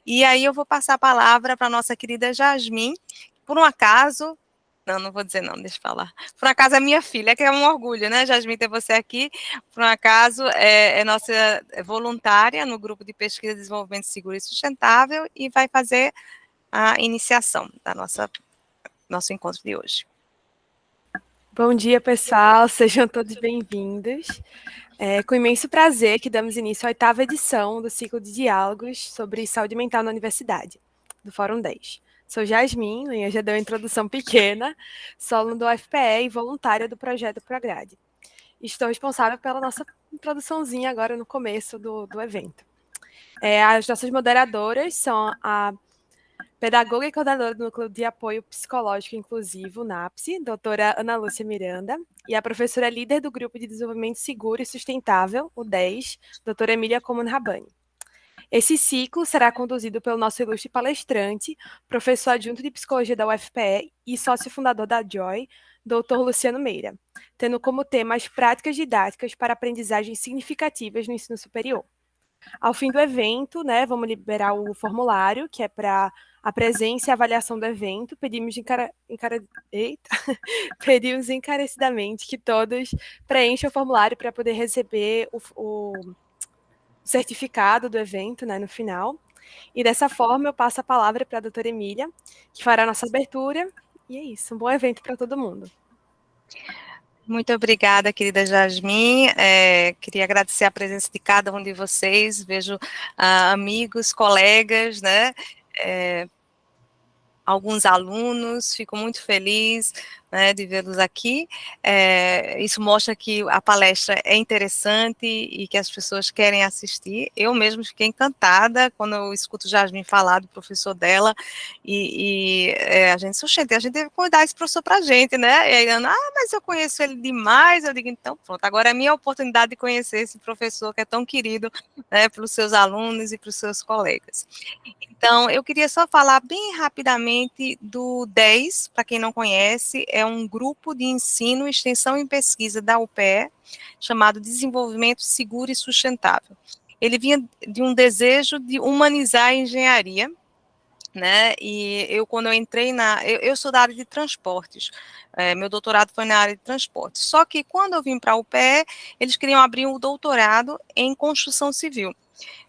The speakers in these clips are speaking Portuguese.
E aí eu vou passar a palavra para a nossa querida Jasmin, por um acaso, não vou dizer não, deixa eu falar. Por um acaso, a minha filha, que é um orgulho, né, Jasmin, ter você aqui. Por um acaso, é nossa voluntária no grupo de pesquisa, desenvolvimento seguro e sustentável e vai fazer a iniciação da nosso encontro de hoje. Bom dia, pessoal. Sejam todos bem-vindos. É com imenso prazer que damos início à 8ª edição do ciclo de diálogos sobre saúde mental na universidade, do Fórum 10. Sou Jasmin, e já deu uma introdução pequena, sou aluna do UFPE e voluntária do projeto Prograde. Estou responsável pela nossa introduçãozinha agora no começo do evento. As nossas moderadoras são a pedagoga e coordenadora do Núcleo de Apoio Psicológico Inclusivo, NAPSE, doutora Ana Lúcia Miranda, e a professora líder do Grupo de Desenvolvimento Seguro e Sustentável, o 10, doutora Emília Coman Rabani. Esse ciclo será conduzido pelo nosso ilustre palestrante, professor adjunto de Psicologia da UFPE e sócio fundador da JOY, doutor Luciano Meira, tendo como tema as práticas didáticas para aprendizagens significativas no ensino superior. Ao fim do evento, né, vamos liberar o formulário, que é para a presença e avaliação do evento. Pedimos encarecidamente que todos preencham o formulário para poder receber o certificado do evento, né, no final. E dessa forma eu passo a palavra para a doutora Emília, que fará a nossa abertura. E é isso, um bom evento para todo mundo. Muito obrigada, querida Jasmin. Queria agradecer a presença de cada um de vocês. Vejo amigos, colegas, né? Alguns alunos, fico muito feliz, né, de vê-los aqui. Isso mostra que a palestra é interessante e que as pessoas querem assistir. Eu mesmo fiquei encantada quando eu escuto Jasmin falar do professor dela a gente deve convidar esse professor para a gente, né? E aí, Ana, mas eu conheço ele demais. Eu digo, então pronto, agora é a minha oportunidade de conhecer esse professor que é tão querido, né, pelos seus alunos e para os seus colegas. Então, eu queria só falar bem rapidamente do 10, para quem não conhece, é um grupo de ensino, extensão e pesquisa da UPE, chamado Desenvolvimento Seguro e Sustentável. Ele vinha de um desejo de humanizar a engenharia, né, e quando eu entrei eu sou da área de transportes, meu doutorado foi na área de transportes, só que quando eu vim para a UPE, eles queriam abrir um doutorado em construção civil.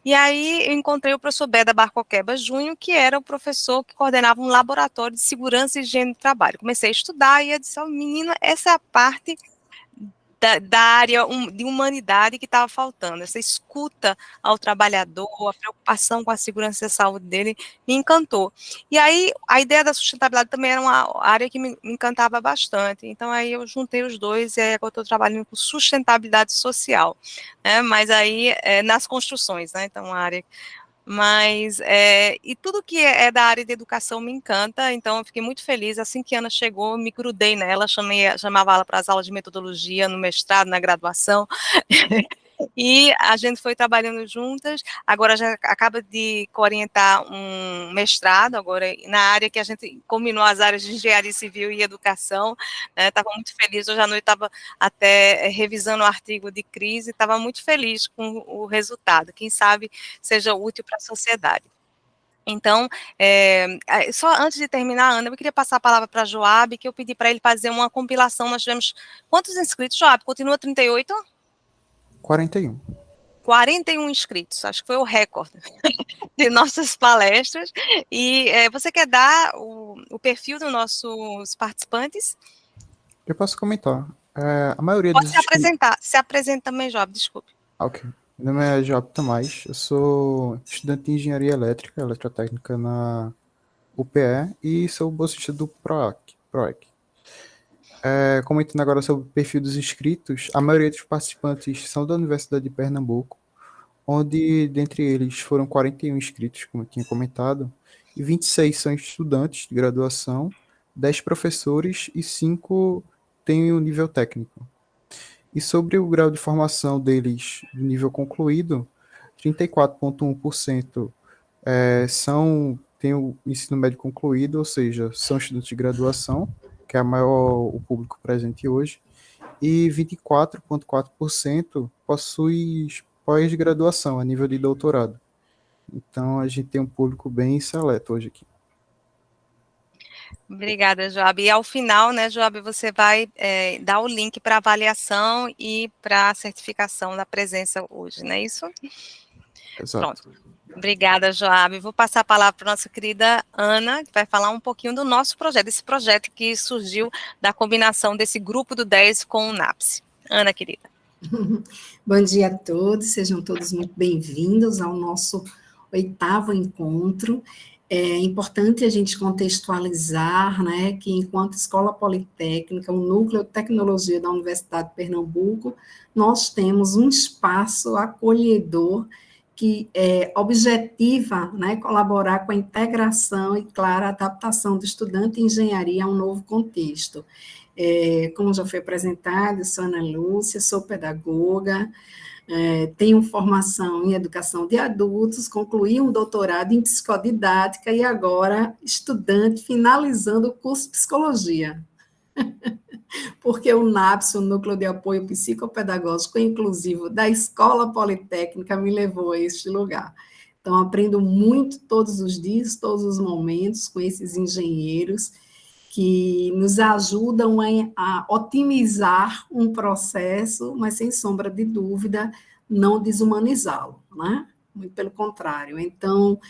E aí eu encontrei o professor Beda Barcoqueba Júnior, que era o professor que coordenava um laboratório de segurança e higiene do trabalho. Comecei a estudar e eu disse, menina, essa é a parte da área de humanidade que estava faltando, essa escuta ao trabalhador, a preocupação com a segurança e a saúde dele, me encantou. E aí, a ideia da sustentabilidade também era uma área que me encantava bastante, então aí eu juntei os dois, e aí eu estou trabalhando com sustentabilidade social, né, mas aí nas construções, né, então a área... Mas, e tudo que é da área de educação me encanta, então eu fiquei muito feliz, assim que a Ana chegou, eu me grudei nela, chamava ela para as aulas de metodologia, no mestrado, na graduação, e a gente foi trabalhando juntas, agora já acaba de orientar um mestrado, agora na área que a gente combinou as áreas de engenharia civil e educação, estava muito feliz, hoje à noite estava até revisando o artigo de crise, estava muito feliz com o resultado, quem sabe seja útil para a sociedade. Então, só antes de terminar, Ana, eu queria passar a palavra para Joab, que eu pedi para ele fazer uma compilação, nós tivemos, quantos inscritos, Joab? Continua 38? 41. 41 inscritos, acho que foi o recorde de nossas palestras, e você quer dar o perfil dos nossos participantes? Eu posso comentar. A maioria Pode dos se inscritos... apresentar, se apresenta também, Joab, desculpe. Ok. Meu nome é Joab Tomás, eu sou estudante de Engenharia Elétrica, Eletrotécnica na UPE e sou bolsista do PROEC. Comentando agora sobre o perfil dos inscritos, a maioria dos participantes são da Universidade de Pernambuco, onde, dentre eles, foram 41 inscritos, como eu tinha comentado, e 26 são estudantes de graduação, 10 professores e 5 têm o nível técnico. E sobre o grau de formação deles do nível concluído, 34,1% têm o ensino médio concluído, ou seja, são estudantes de graduação, que é o público presente hoje, e 24,4% possui pós-graduação a nível de doutorado. Então, a gente tem um público bem seleto hoje aqui. Obrigada, Joab. E ao final, né, Joab, você vai dar o link para avaliação e para a certificação da presença hoje, não é isso? Exato. Pronto. Obrigada, Joab. Vou passar a palavra para a nossa querida Ana, que vai falar um pouquinho do nosso projeto, desse projeto que surgiu da combinação desse grupo do 10 com o NAPSE. Ana, querida. Bom dia a todos, sejam todos muito bem-vindos ao nosso 8º encontro. É importante a gente contextualizar, né, que enquanto Escola Politécnica, o Núcleo de Tecnologia da Universidade de Pernambuco, nós temos um espaço acolhedor que objetiva, né, colaborar com a integração e, claro, a adaptação do estudante em engenharia a um novo contexto. Como já foi apresentado, eu sou Ana Lúcia, sou pedagoga, tenho formação em educação de adultos, concluí um doutorado em psicodidática e agora estudante finalizando o curso de psicologia. Porque o NAPS, o Núcleo de Apoio Psicopedagógico Inclusivo da Escola Politécnica, me levou a este lugar. Então, aprendo muito todos os dias, todos os momentos com esses engenheiros que nos ajudam a otimizar um processo, mas, sem sombra de dúvida, não desumanizá-lo, né? Muito pelo contrário. Então,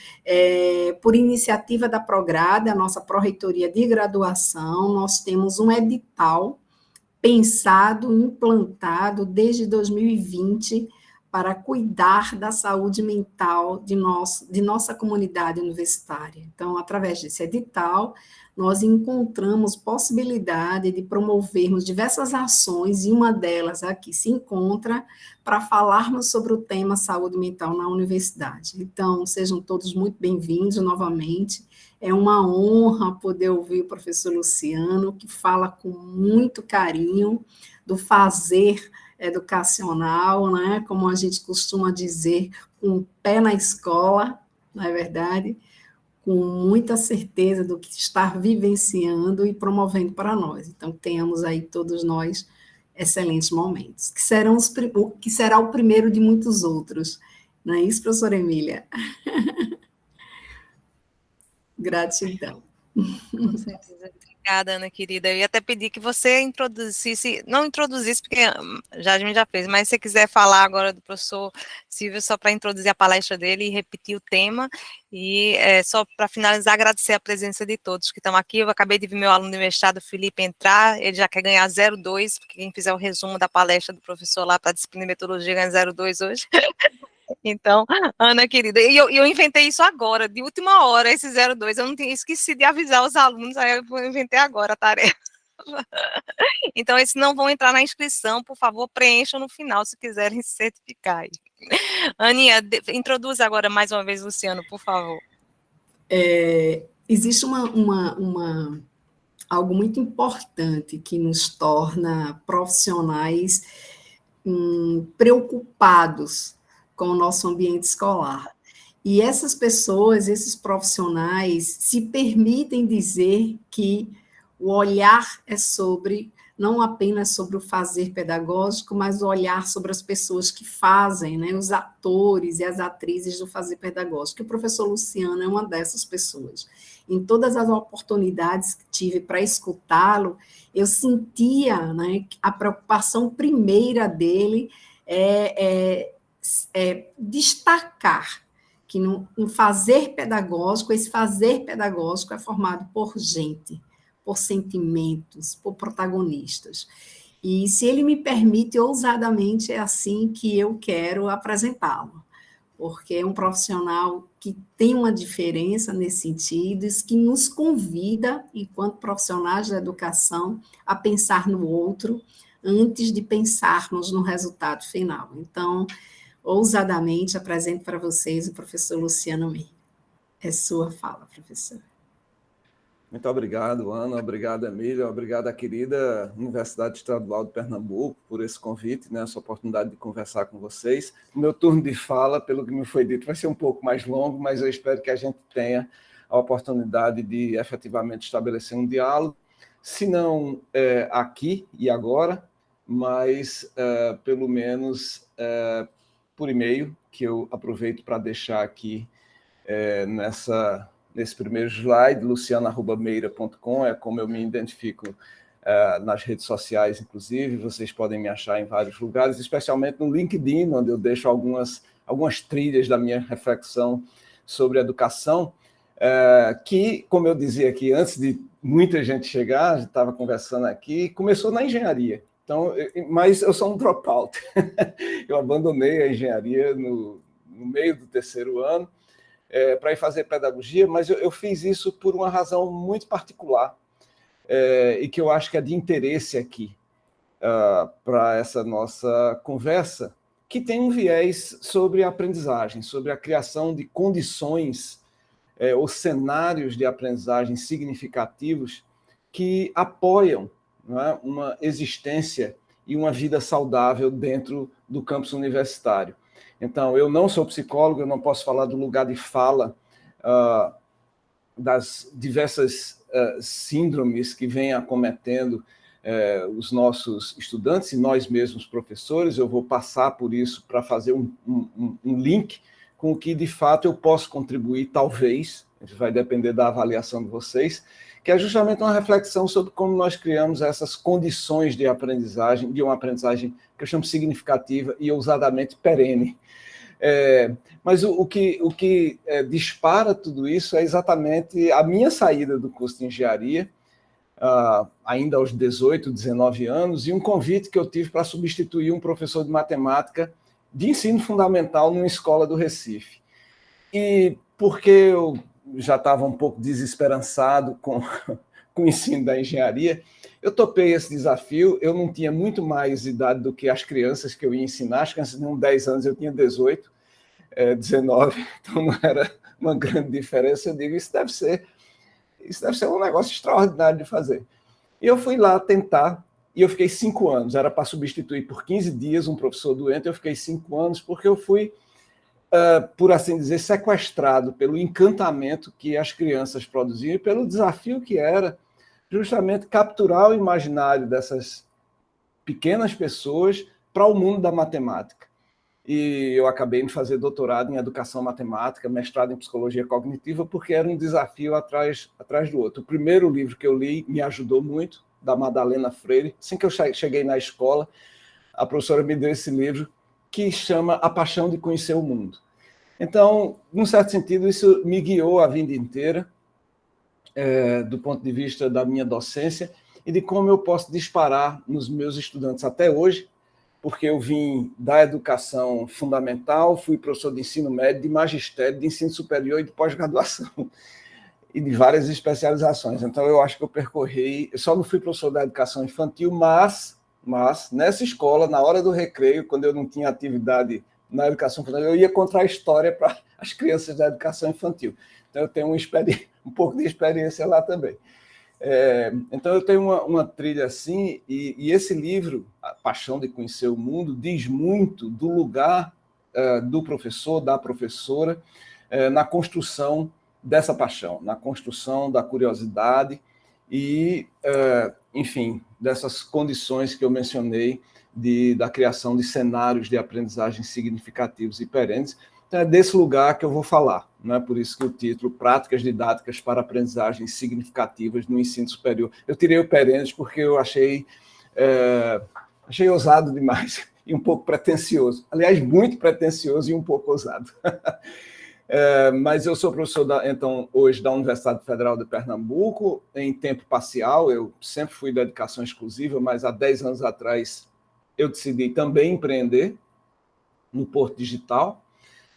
por iniciativa da Prograde, a nossa Pró-Reitoria de Graduação, nós temos um edital pensado, implantado desde 2020 para cuidar da saúde mental de nossa comunidade universitária. Então, através desse edital, nós encontramos possibilidade de promovermos diversas ações, e uma delas aqui se encontra para falarmos sobre o tema saúde mental na universidade. Então, sejam todos muito bem-vindos novamente. É uma honra poder ouvir o professor Luciano, que fala com muito carinho do fazer educacional, né? Como a gente costuma dizer, com o pé na escola, não é verdade? Com muita certeza do que está vivenciando e promovendo para nós. Então, tenhamos aí todos nós excelentes momentos, que será o primeiro de muitos outros. Não é isso, professora Emília? Gratidão. Com certeza. Obrigada, Ana querida. Eu ia até pedir que você introduzisse, não introduzisse, porque a gente já fez, mas se você quiser falar agora do professor Silvio, só para introduzir a palestra dele e repetir o tema, e só para finalizar, agradecer a presença de todos que estão aqui. Eu acabei de ver meu aluno do mestrado, Felipe, entrar, ele já quer ganhar 0,2, porque quem fizer o resumo da palestra do professor lá para a disciplina de metodologia ganha 0,2 hoje. Então, Ana querida, e eu inventei isso agora, de última hora, esse 02, eu não tinha esqueci de avisar os alunos, aí eu inventei agora a tarefa. Então, esses não vão entrar na inscrição, por favor, preencham no final, se quiserem se certificar. Aninha, introduz agora mais uma vez, Luciano, por favor. Existe algo muito importante que nos torna profissionais preocupados com o nosso ambiente escolar. E essas pessoas, esses profissionais, se permitem dizer que o olhar é não apenas sobre o fazer pedagógico, mas o olhar sobre as pessoas que fazem, né, os atores e as atrizes do fazer pedagógico. E o professor Luciano é uma dessas pessoas. Em todas as oportunidades que tive para escutá-lo, eu sentia, né, a preocupação primeira dele é destacar que no fazer pedagógico, esse fazer pedagógico é formado por gente, por sentimentos, por protagonistas. E, se ele me permite, ousadamente, é assim que eu quero apresentá-lo, porque é um profissional que tem uma diferença nesse sentido, que nos convida, enquanto profissionais da educação, a pensar no outro, antes de pensarmos no resultado final. Então, ousadamente, apresento para vocês o professor Luciano Meir. É sua fala, professor. Muito obrigado, Ana, obrigado, Emília, obrigado à querida Universidade Estadual de Pernambuco por esse convite, né, essa oportunidade de conversar com vocês. O meu turno de fala, pelo que me foi dito, vai ser um pouco mais longo, mas eu espero que a gente tenha a oportunidade de efetivamente estabelecer um diálogo, se não aqui e agora, mas pelo menos por e-mail, que eu aproveito para deixar aqui nesse primeiro slide, luciano@meira.com, é como eu me identifico nas redes sociais, inclusive. Vocês podem me achar em vários lugares, especialmente no LinkedIn, onde eu deixo algumas trilhas da minha reflexão sobre educação, que, como eu dizia aqui, antes de muita gente chegar, já estava conversando aqui, começou na engenharia. Então, mas eu sou um dropout. Eu abandonei a engenharia no meio do terceiro ano para ir fazer pedagogia, mas eu fiz isso por uma razão muito particular e que eu acho que é de interesse aqui para essa nossa conversa, que tem um viés sobre a aprendizagem, sobre a criação de condições ou cenários de aprendizagem significativos que apoiam, não é, uma existência e uma vida saudável dentro do campus universitário. Então, eu não sou psicólogo, eu não posso falar do lugar de fala das diversas síndromes que vêm acometendo os nossos estudantes e nós mesmos professores. Eu vou passar por isso para fazer um link com o que, de fato, eu posso contribuir, talvez, vai depender da avaliação de vocês, que é justamente uma reflexão sobre como nós criamos essas condições de aprendizagem, de uma aprendizagem que eu chamo significativa e ousadamente perene. Mas o que dispara tudo isso é exatamente a minha saída do curso de engenharia, ainda aos 18, 19 anos, e um convite que eu tive para substituir um professor de matemática de ensino fundamental numa escola do Recife. E porque eu já estava um pouco desesperançado com o ensino da engenharia, eu topei esse desafio. Eu não tinha muito mais idade do que as crianças que eu ia ensinar. As crianças tinham 10 anos, eu tinha 18, 19, então não era uma grande diferença. Eu digo, isso deve ser um negócio extraordinário de fazer. E eu fui lá tentar, e eu fiquei 5 anos. Era para substituir por 15 dias um professor doente, eu fiquei 5 anos, porque eu fui, por assim dizer, sequestrado pelo encantamento que as crianças produziam e pelo desafio que era justamente capturar o imaginário dessas pequenas pessoas para o mundo da matemática. E eu acabei de fazer doutorado em educação matemática, mestrado em psicologia cognitiva, porque era um desafio atrás do outro. O primeiro livro que eu li me ajudou muito, da Madalena Freire. Assim que eu cheguei na escola, a professora me deu esse livro, que chama A Paixão de Conhecer o Mundo. Então, num certo sentido, isso me guiou a vida inteira, do ponto de vista da minha docência, e de como eu posso disparar nos meus estudantes até hoje, porque eu vim da educação fundamental, fui professor de ensino médio, de magistério, de ensino superior e de pós-graduação, e de várias especializações. Então, eu acho que eu só não fui professor da educação infantil, mas nessa escola, na hora do recreio, quando eu não tinha atividade na educação infantil, eu ia contar a história para as crianças da educação infantil. Então, eu tenho um pouco de experiência lá também. Então, eu tenho uma trilha assim, e esse livro, A Paixão de Conhecer o Mundo, diz muito do lugar do professor, da professora, na construção dessa paixão, na construção da curiosidade e, enfim, dessas condições que eu mencionei da criação de cenários de aprendizagem significativos e perenes. Então, é desse lugar que eu vou falar, não é? Por isso que o título, Práticas Didáticas para Aprendizagens Significativas no Ensino Superior. Eu tirei o perenes porque eu achei ousado demais e um pouco pretensioso. Aliás, muito pretensioso e um pouco ousado. Mas eu sou professor, então, hoje da Universidade Federal de Pernambuco, em tempo parcial. Eu sempre fui da educação exclusiva, mas há 10 anos atrás eu decidi também empreender no Porto Digital,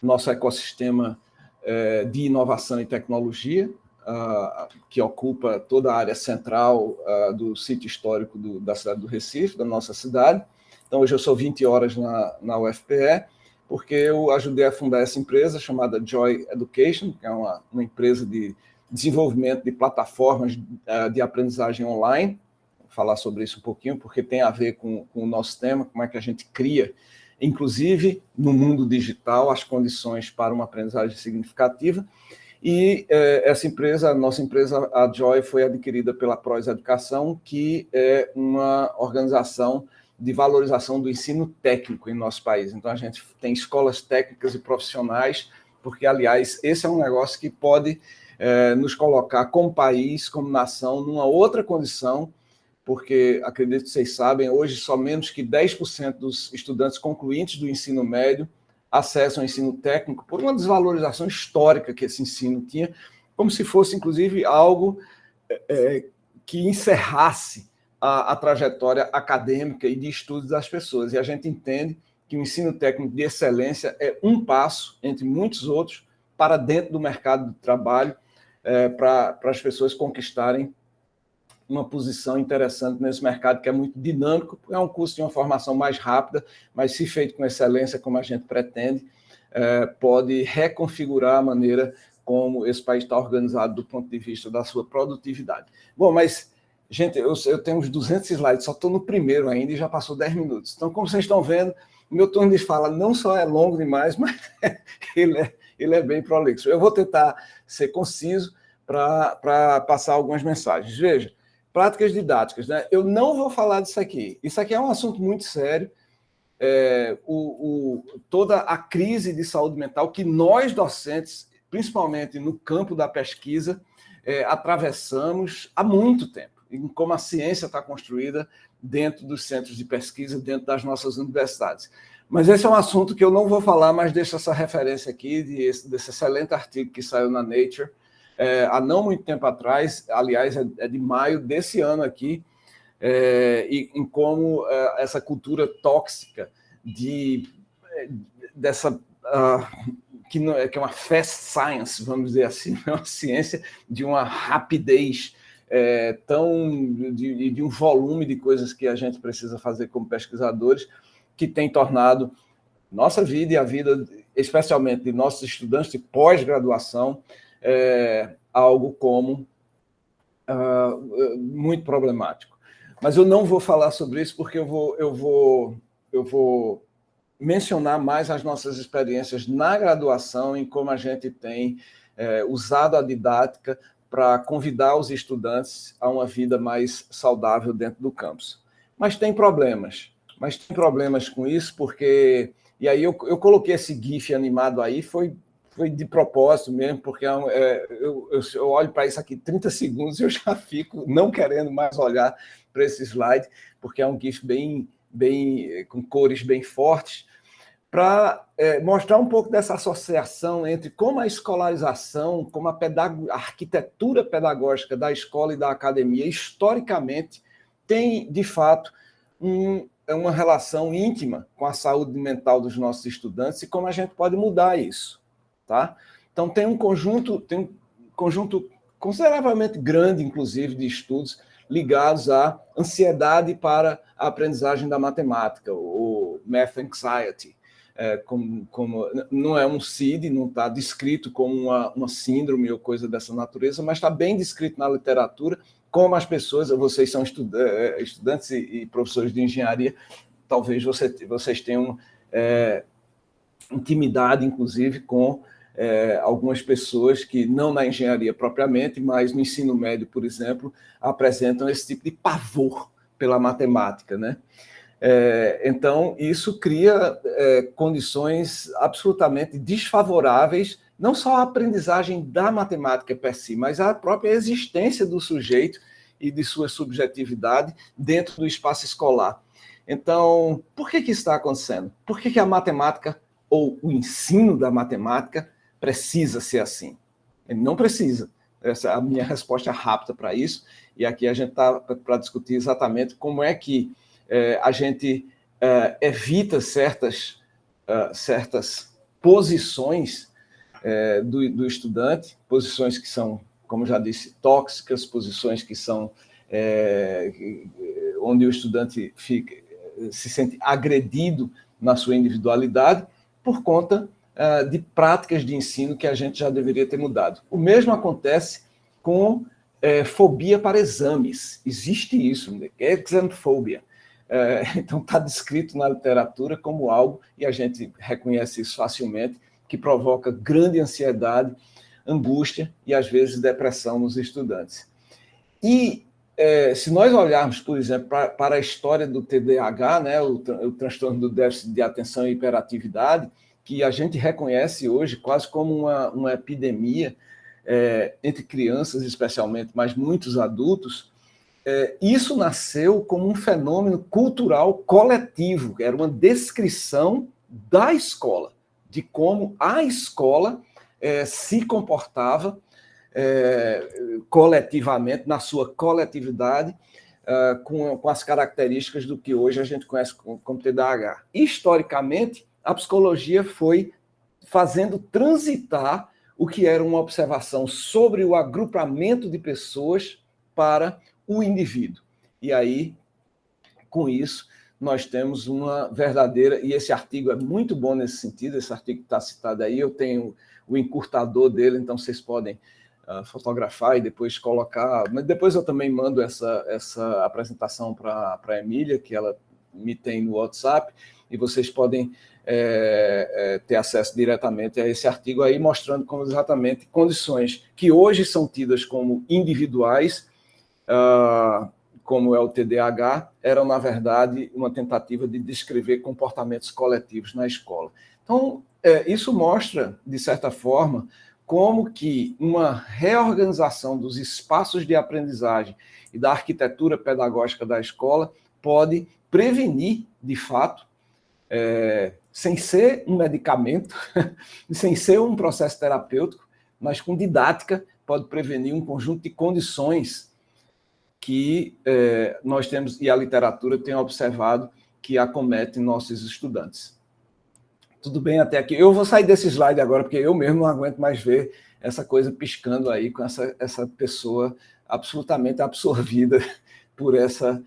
nosso ecossistema de inovação e tecnologia, que ocupa toda a área central do sítio histórico da cidade do Recife, da nossa cidade. Então, hoje eu sou 20 horas na UFPE, porque eu ajudei a fundar essa empresa chamada Joy Education, que é uma empresa de desenvolvimento de plataformas de aprendizagem online. Vou falar sobre isso um pouquinho, porque tem a ver com o nosso tema, como é que a gente cria, inclusive no mundo digital, as condições para uma aprendizagem significativa. E essa empresa, a nossa empresa, a Joy, foi adquirida pela Prós Educação, que é uma organização de valorização do ensino técnico em nosso país. Então, a gente tem escolas técnicas e profissionais porque, aliás, esse é um negócio que pode nos colocar como país, como nação, numa outra condição, porque, acredito que vocês sabem, hoje só menos que 10% dos estudantes concluintes do ensino médio acessam o ensino técnico por uma desvalorização histórica que esse ensino tinha, como se fosse, inclusive, algo que encerrasse a trajetória acadêmica e de estudos das pessoas. E a gente entende que o ensino técnico de excelência é um passo, entre muitos outros, para dentro do mercado de trabalho, para as pessoas conquistarem uma posição interessante nesse mercado, que é muito dinâmico, é um curso de uma formação mais rápida, mas se feito com excelência, como a gente pretende, pode reconfigurar a maneira como esse país está organizado do ponto de vista da sua produtividade. Bom, mas, gente, eu tenho uns 200 slides, só estou no primeiro ainda e já passou 10 minutos. Então, como vocês estão vendo, o meu turno de fala não só é longo demais, mas ele é bem prolixo. Eu vou tentar ser conciso para passar algumas mensagens. Veja, práticas didáticas, né? Eu não vou falar disso aqui. Isso aqui é um assunto muito sério. Toda a crise de saúde mental que nós, docentes, principalmente no campo da pesquisa, atravessamos há muito tempo, e como a ciência está construída dentro dos centros de pesquisa, dentro das nossas universidades. Mas esse é um assunto que eu não vou falar, mas deixo essa referência aqui desse excelente artigo que saiu na Nature há não muito tempo atrás, aliás, é de maio desse ano aqui, e em como essa cultura tóxica dessa... que é uma fast science, vamos dizer assim, uma ciência de uma rapidez de um volume de coisas que a gente precisa fazer como pesquisadores, que tem tornado nossa vida e a vida, especialmente de nossos estudantes de pós-graduação, algo como muito problemático. Mas eu não vou falar sobre isso porque eu vou mencionar mais as nossas experiências na graduação, em como a gente tem usado a didática para convidar os estudantes a uma vida mais saudável dentro do campus. Mas tem problemas com isso, porque... E aí eu coloquei esse GIF animado aí, foi de propósito mesmo, porque eu olho para isso aqui 30 segundos e eu já fico não querendo mais olhar para esse slide, porque é um GIF com cores bem fortes, para mostrar um pouco dessa associação entre como a escolarização, como a arquitetura pedagógica da escola e da academia, historicamente, tem, de fato, uma relação íntima com a saúde mental dos nossos estudantes e como a gente pode mudar isso. Tá? Então, tem um conjunto consideravelmente grande, inclusive, de estudos ligados à ansiedade para a aprendizagem da matemática, o Math Anxiety. Não é um CID, não está descrito como uma síndrome ou coisa dessa natureza, mas está bem descrito na literatura como as pessoas, vocês são estudantes e professores de engenharia, talvez vocês tenham intimidade, inclusive, com algumas pessoas que, não na engenharia propriamente, mas no ensino médio, por exemplo, apresentam esse tipo de pavor pela matemática, né? Então, isso cria condições absolutamente desfavoráveis, não só à aprendizagem da matemática per si, mas à própria existência do sujeito e de sua subjetividade dentro do espaço escolar. Então, por que isso está acontecendo? Por que a matemática, ou o ensino da matemática, precisa ser assim? Ele não precisa. Essa é a minha resposta rápida para isso, e aqui a gente está para discutir exatamente como é que a gente evita certas posições do estudante, posições que são, como já disse, tóxicas, posições que são onde o estudante se sente agredido na sua individualidade por conta de práticas de ensino que a gente já deveria ter mudado. O mesmo acontece com fobia para exames. Existe isso, examfobia. Então, está descrito na literatura como algo, e a gente reconhece isso facilmente, que provoca grande ansiedade, angústia e, às vezes, depressão nos estudantes. E, se nós olharmos, por exemplo, para a história do TDAH, né, o transtorno do déficit de atenção e hiperatividade, que a gente reconhece hoje quase como uma epidemia entre crianças, especialmente, mas muitos adultos. Isso nasceu como um fenômeno cultural coletivo, era uma descrição da escola, de como a escola se comportava coletivamente, na sua coletividade, com as características do que hoje a gente conhece como TDAH. Historicamente, a psicologia foi fazendo transitar o que era uma observação sobre o agrupamento de pessoas para o indivíduo. E aí, com isso, nós temos uma verdadeira... E esse artigo é muito bom nesse sentido, esse artigo que está citado aí, eu tenho o encurtador dele, então vocês podem fotografar e depois colocar... Mas depois eu também mando essa apresentação para a Emília, que ela me tem no WhatsApp, e vocês podem ter acesso diretamente a esse artigo aí, mostrando como exatamente condições que hoje são tidas como individuais, como é o TDAH, eram, na verdade, uma tentativa de descrever comportamentos coletivos na escola. Então, isso mostra, de certa forma, como que uma reorganização dos espaços de aprendizagem e da arquitetura pedagógica da escola pode prevenir, de fato, sem ser um medicamento, sem ser um processo terapêutico, mas com didática, pode prevenir um conjunto de condições que nós temos, e a literatura tem observado, que acometem nossos estudantes. Tudo bem até aqui? Eu vou sair desse slide agora, porque eu mesmo não aguento mais ver essa coisa piscando aí, com essa pessoa absolutamente absorvida por essa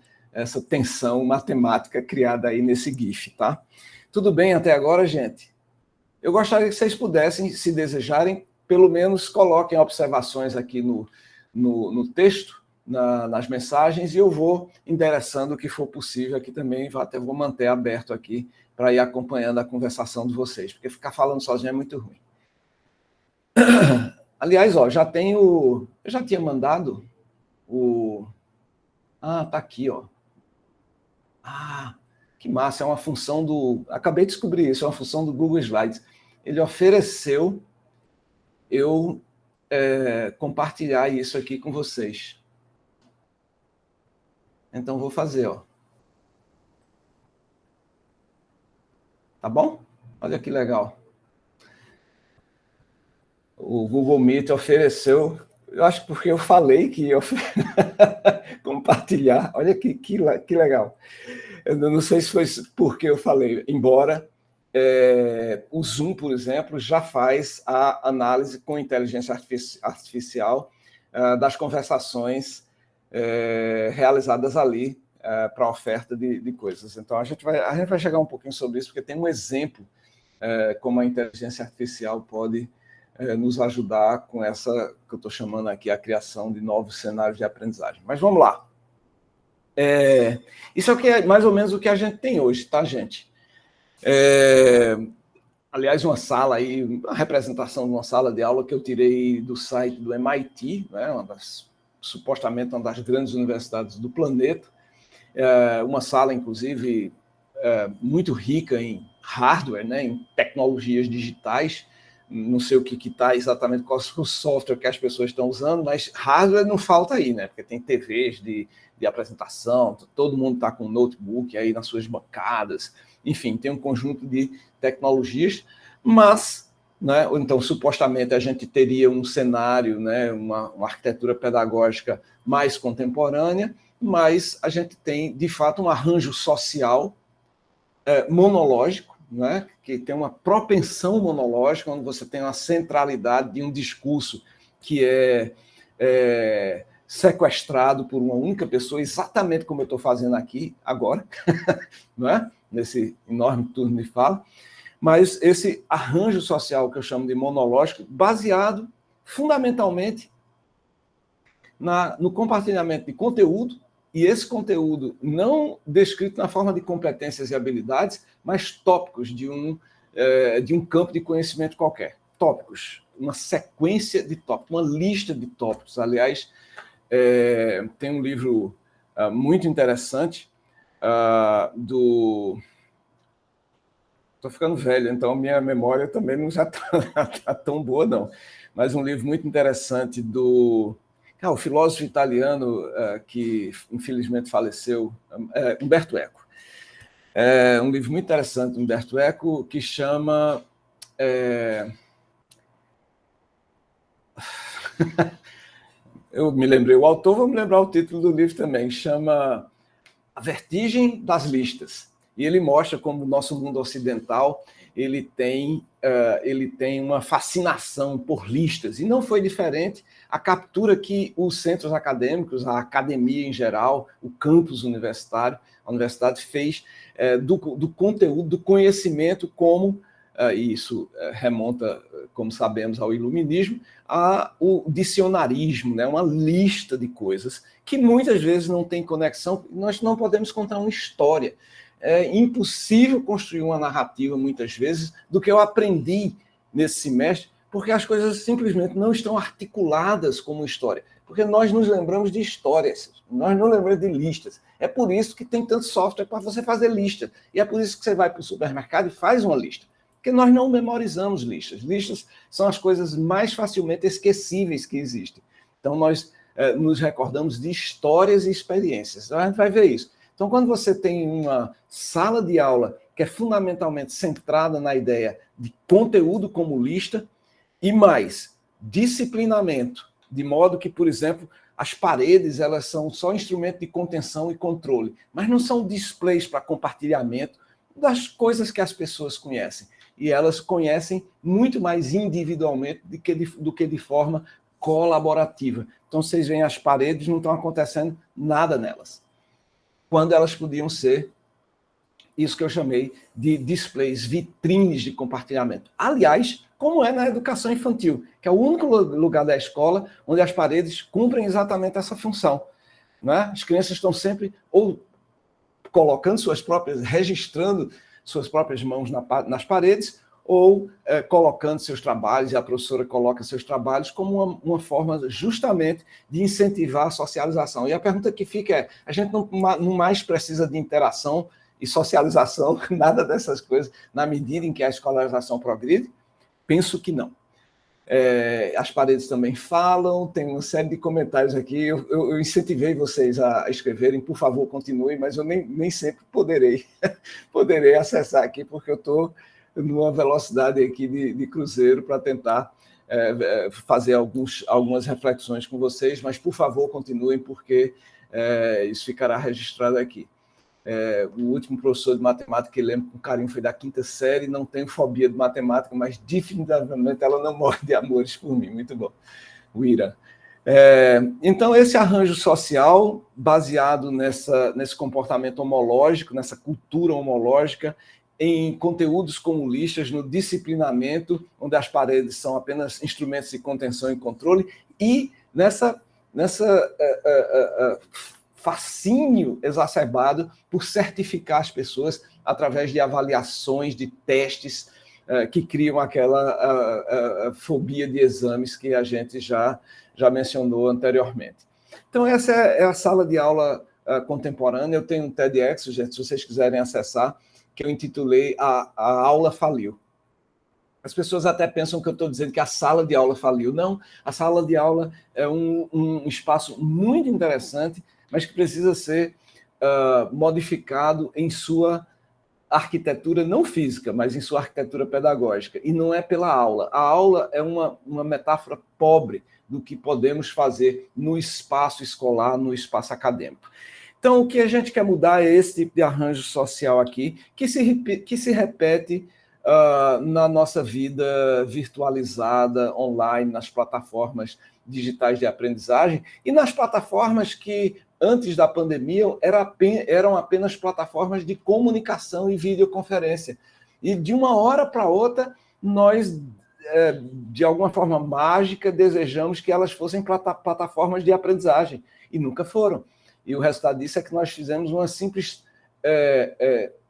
tensão matemática criada aí nesse GIF, tá? Tudo bem até agora, gente? Eu gostaria que vocês pudessem, se desejarem, pelo menos coloquem observações aqui no texto, nas mensagens, e eu vou endereçando o que for possível aqui também, até vou manter aberto aqui para ir acompanhando a conversação de vocês, porque ficar falando sozinho é muito ruim. Aliás, ó, eu já tinha mandado o... Ah, tá aqui, ó. Ah, que massa, é uma função do... Acabei de descobrir isso, é uma função do Google Slides. Ele ofereceu eu compartilhar isso aqui com vocês. Então, vou fazer, ó. Tá bom? Olha que legal. O Google Meet ofereceu, eu acho porque eu falei que ia compartilhar. Olha que legal. Eu não sei se foi porque eu falei, embora o Zoom, por exemplo, já faz a análise com inteligência artificial das conversações realizadas ali para a oferta de coisas. Então, a gente vai chegar um pouquinho sobre isso, porque tem um exemplo como a inteligência artificial pode nos ajudar com essa, que eu estou chamando aqui, a criação de novos cenários de aprendizagem. Mas vamos lá. Isso é o que é mais ou menos o que a gente tem hoje, tá, gente? Aliás, uma sala aí, uma representação de uma sala de aula que eu tirei do site do MIT, né, supostamente uma das grandes universidades do planeta, uma sala, inclusive, muito rica em hardware, né, em tecnologias digitais. Não sei o que está exatamente, qual é o software que as pessoas estão usando, mas hardware não falta aí, né? Porque tem TVs de apresentação, todo mundo está com notebook aí nas suas bancadas, enfim, tem um conjunto de tecnologias, mas, né, então, supostamente, a gente teria um cenário, né, uma arquitetura pedagógica mais contemporânea, mas a gente tem, de fato, um arranjo social monológico, né, que tem uma propensão monológica, onde você tem uma centralidade de um discurso que é sequestrado por uma única pessoa, exatamente como eu estou fazendo aqui agora, não é? Nesse enorme turno de fala, mas esse arranjo social que eu chamo de monológico, baseado fundamentalmente no compartilhamento de conteúdo, e esse conteúdo não descrito na forma de competências e habilidades, mas tópicos de um campo de conhecimento qualquer. Tópicos, uma sequência de tópicos, uma lista de tópicos. Aliás, tem um livro muito interessante Estou ficando velho, então minha memória também não já está tão boa, não. Mas um livro muito interessante do o filósofo italiano que infelizmente faleceu, Umberto Eco. É um livro muito interessante, Umberto Eco, que chama... Eu me lembrei o autor, vou me lembrar o título do livro também, chama A Vertigem das Listas. E ele mostra como o nosso mundo ocidental ele tem uma fascinação por listas. E não foi diferente a captura que os centros acadêmicos, a academia em geral, o campus universitário, a universidade fez do conteúdo, do conhecimento como... e isso remonta, como sabemos, ao iluminismo, ao dicionarismo, né? Uma lista de coisas que muitas vezes não tem conexão. Nós não podemos contar uma história. É impossível construir uma narrativa, muitas vezes, do que eu aprendi nesse semestre, porque as coisas simplesmente não estão articuladas como história. Porque nós nos lembramos de histórias, nós não lembramos de listas. É por isso que tem tanto software para você fazer lista. E é por isso que você vai para o supermercado e faz uma lista. Porque nós não memorizamos listas. Listas são as coisas mais facilmente esquecíveis que existem. Então, nós nos recordamos de histórias e experiências. Então, a gente vai ver isso. Então, quando você tem uma sala de aula que é fundamentalmente centrada na ideia de conteúdo como lista e mais disciplinamento, de modo que, por exemplo, as paredes elas são só instrumento de contenção e controle, mas não são displays para compartilhamento das coisas que as pessoas conhecem. E elas conhecem muito mais individualmente do que de forma colaborativa. Então, vocês veem as paredes, não estão acontecendo nada nelas. Quando elas podiam ser isso que eu chamei de displays, vitrines de compartilhamento. Aliás, como é na educação infantil, que é o único lugar da escola onde as paredes cumprem exatamente essa função. Né? As crianças estão sempre ou colocando registrando suas próprias mãos nas paredes, ou colocando seus trabalhos, e a professora coloca seus trabalhos como uma forma justamente de incentivar a socialização. E a pergunta que fica é, a gente não mais precisa de interação e socialização, nada dessas coisas, na medida em que a escolarização progride? Penso que não. As paredes também falam, tem uma série de comentários aqui, eu incentivei vocês a escreverem, por favor, continuem, mas eu nem sempre poderei acessar aqui, porque eu estou numa velocidade aqui de cruzeiro para tentar fazer algumas reflexões com vocês, mas, por favor, continuem, porque isso ficará registrado aqui. O último professor de matemática que lembro com carinho foi da 5ª série, não tenho fobia de matemática, mas definitivamente ela não morre de amores por mim. Muito bom. O Ira. Então, esse arranjo social, baseado nesse comportamento homológico, nessa cultura homológica, em conteúdos como listas, no disciplinamento, onde as paredes são apenas instrumentos de contenção e controle, e nessa fascínio exacerbado por certificar as pessoas através de avaliações, de testes que criam aquela fobia de exames que a gente já mencionou anteriormente. Então, essa é a sala de aula contemporânea. Eu tenho um TEDx, gente, se vocês quiserem acessar, que eu intitulei A Aula Faliu. As pessoas até pensam que eu estou dizendo que a sala de aula faliu. Não, a sala de aula é um espaço muito interessante, mas que precisa ser modificado em sua arquitetura não física, mas em sua arquitetura pedagógica. E não é pela aula. A aula é uma metáfora pobre do que podemos fazer no espaço escolar, no espaço acadêmico. Então, o que a gente quer mudar é esse tipo de arranjo social aqui, que se repete na nossa vida virtualizada, online, nas plataformas digitais de aprendizagem e nas plataformas que, antes da pandemia, eram apenas plataformas de comunicação e videoconferência. E, de uma hora para outra, nós, de alguma forma mágica, desejamos que elas fossem plataformas de aprendizagem, e nunca foram. E o resultado disso é que nós fizemos uma simples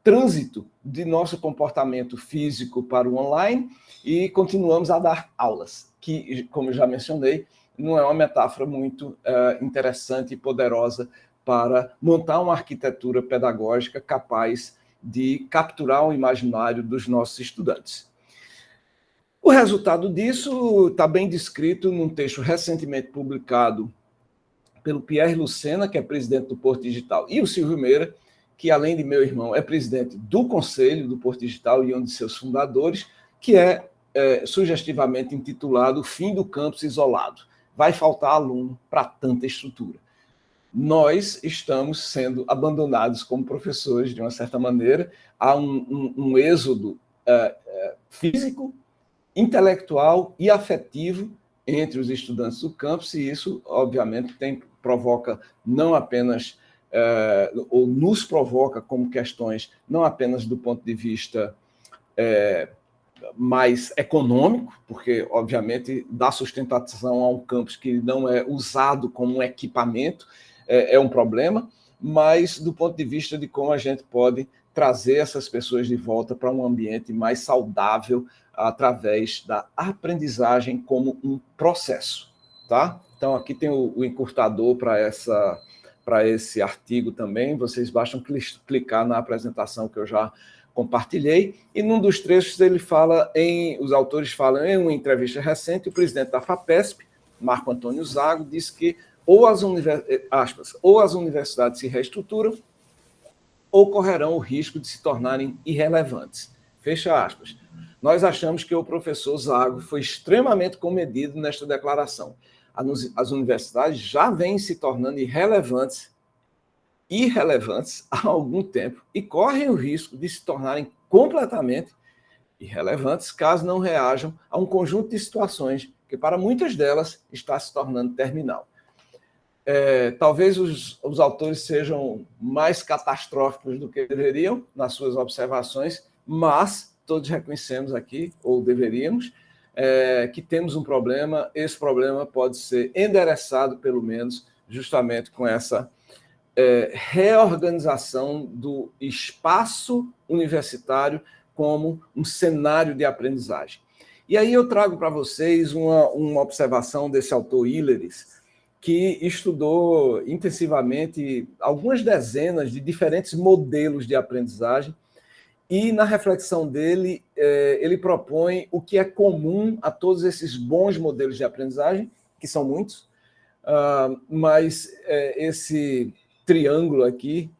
trânsito de nosso comportamento físico para o online e continuamos a dar aulas, que, como eu já mencionei, não é uma metáfora muito interessante e poderosa para montar uma arquitetura pedagógica capaz de capturar o imaginário dos nossos estudantes. O resultado disso está bem descrito num texto recentemente publicado pelo Pierre Lucena, que é presidente do Porto Digital, e o Silvio Meira, que, além de meu irmão, é presidente do Conselho do Porto Digital e um de seus fundadores, que é sugestivamente intitulado O Fim do Campus Isolado. Vai faltar aluno para tanta estrutura. Nós estamos sendo abandonados como professores, de uma certa maneira. Há um êxodo físico, intelectual e afetivo entre os estudantes do campus, e isso, obviamente, provoca não apenas, ou nos provoca como questões, não apenas do ponto de vista mais econômico, porque, obviamente, dá sustentação a um campus que não é usado como um equipamento, é um problema, mas do ponto de vista de como a gente pode trazer essas pessoas de volta para um ambiente mais saudável através da aprendizagem como um processo, tá? Então, aqui tem o encurtador para esse artigo também, vocês bastam clicar na apresentação que eu já compartilhei, e num dos trechos ele fala, os autores falam em uma entrevista recente, o presidente da FAPESP, Marco Antônio Zago, diz que ou as universidades se reestruturam, ou correrão o risco de se tornarem irrelevantes. Fecha aspas. Nós achamos que o professor Zago foi extremamente comedido nesta declaração. As universidades já vêm se tornando irrelevantes há algum tempo e correm o risco de se tornarem completamente irrelevantes caso não reajam a um conjunto de situações que, para muitas delas, está se tornando terminal. Talvez os autores sejam mais catastróficos do que deveriam nas suas observações, mas todos reconhecemos aqui, ou deveríamos, que temos um problema. Esse problema pode ser endereçado, pelo menos, justamente com essa reorganização do espaço universitário como um cenário de aprendizagem. E aí eu trago para vocês uma observação desse autor Hilleris, que estudou intensivamente algumas dezenas de diferentes modelos de aprendizagem, e na reflexão dele, ele propõe o que é comum a todos esses bons modelos de aprendizagem, que são muitos, mas esse triângulo aqui,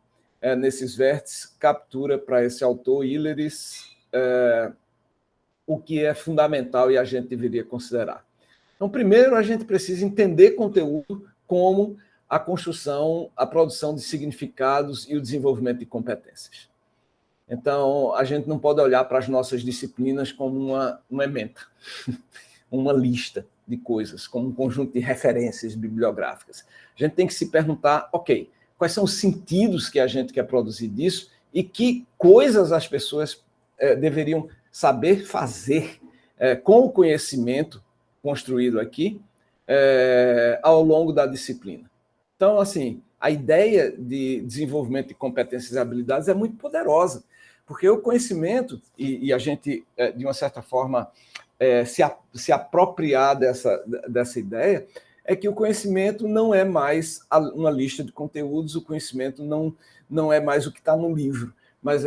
nesses vértices, captura para esse autor Hilleris o que é fundamental e a gente deveria considerar. Então, primeiro, a gente precisa entender conteúdo como a construção, a produção de significados e o desenvolvimento de competências. Então, a gente não pode olhar para as nossas disciplinas como uma ementa, uma lista de coisas, como um conjunto de referências bibliográficas. A gente tem que se perguntar, ok, quais são os sentidos que a gente quer produzir disso e que coisas as pessoas deveriam saber fazer com o conhecimento construído aqui ao longo da disciplina. Então, assim, a ideia de desenvolvimento de competências e habilidades é muito poderosa, porque o conhecimento, e a gente, de uma certa forma, se apropriar dessa ideia, é que o conhecimento não é mais uma lista de conteúdos, o conhecimento não é mais o que está no livro, mas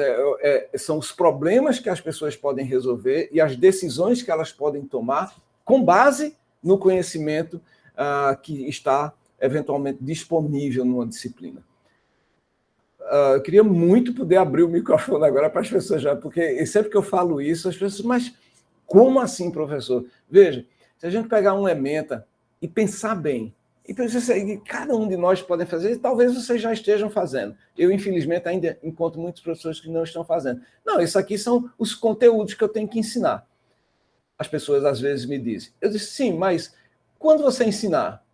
são os problemas que as pessoas podem resolver e as decisões que elas podem tomar com base no conhecimento que está eventualmente disponível numa disciplina. Eu queria muito poder abrir o microfone agora para as pessoas já, porque sempre que eu falo isso, as pessoas, mas como assim, professor? Veja, se a gente pegar um ementa e pensar bem, e pensar que cada um de nós pode fazer, e talvez vocês já estejam fazendo. Eu, infelizmente, ainda encontro muitos professores que não estão fazendo. Não, isso aqui são os conteúdos que eu tenho que ensinar. As pessoas, às vezes, me dizem. Eu disse, sim, mas quando você ensinar,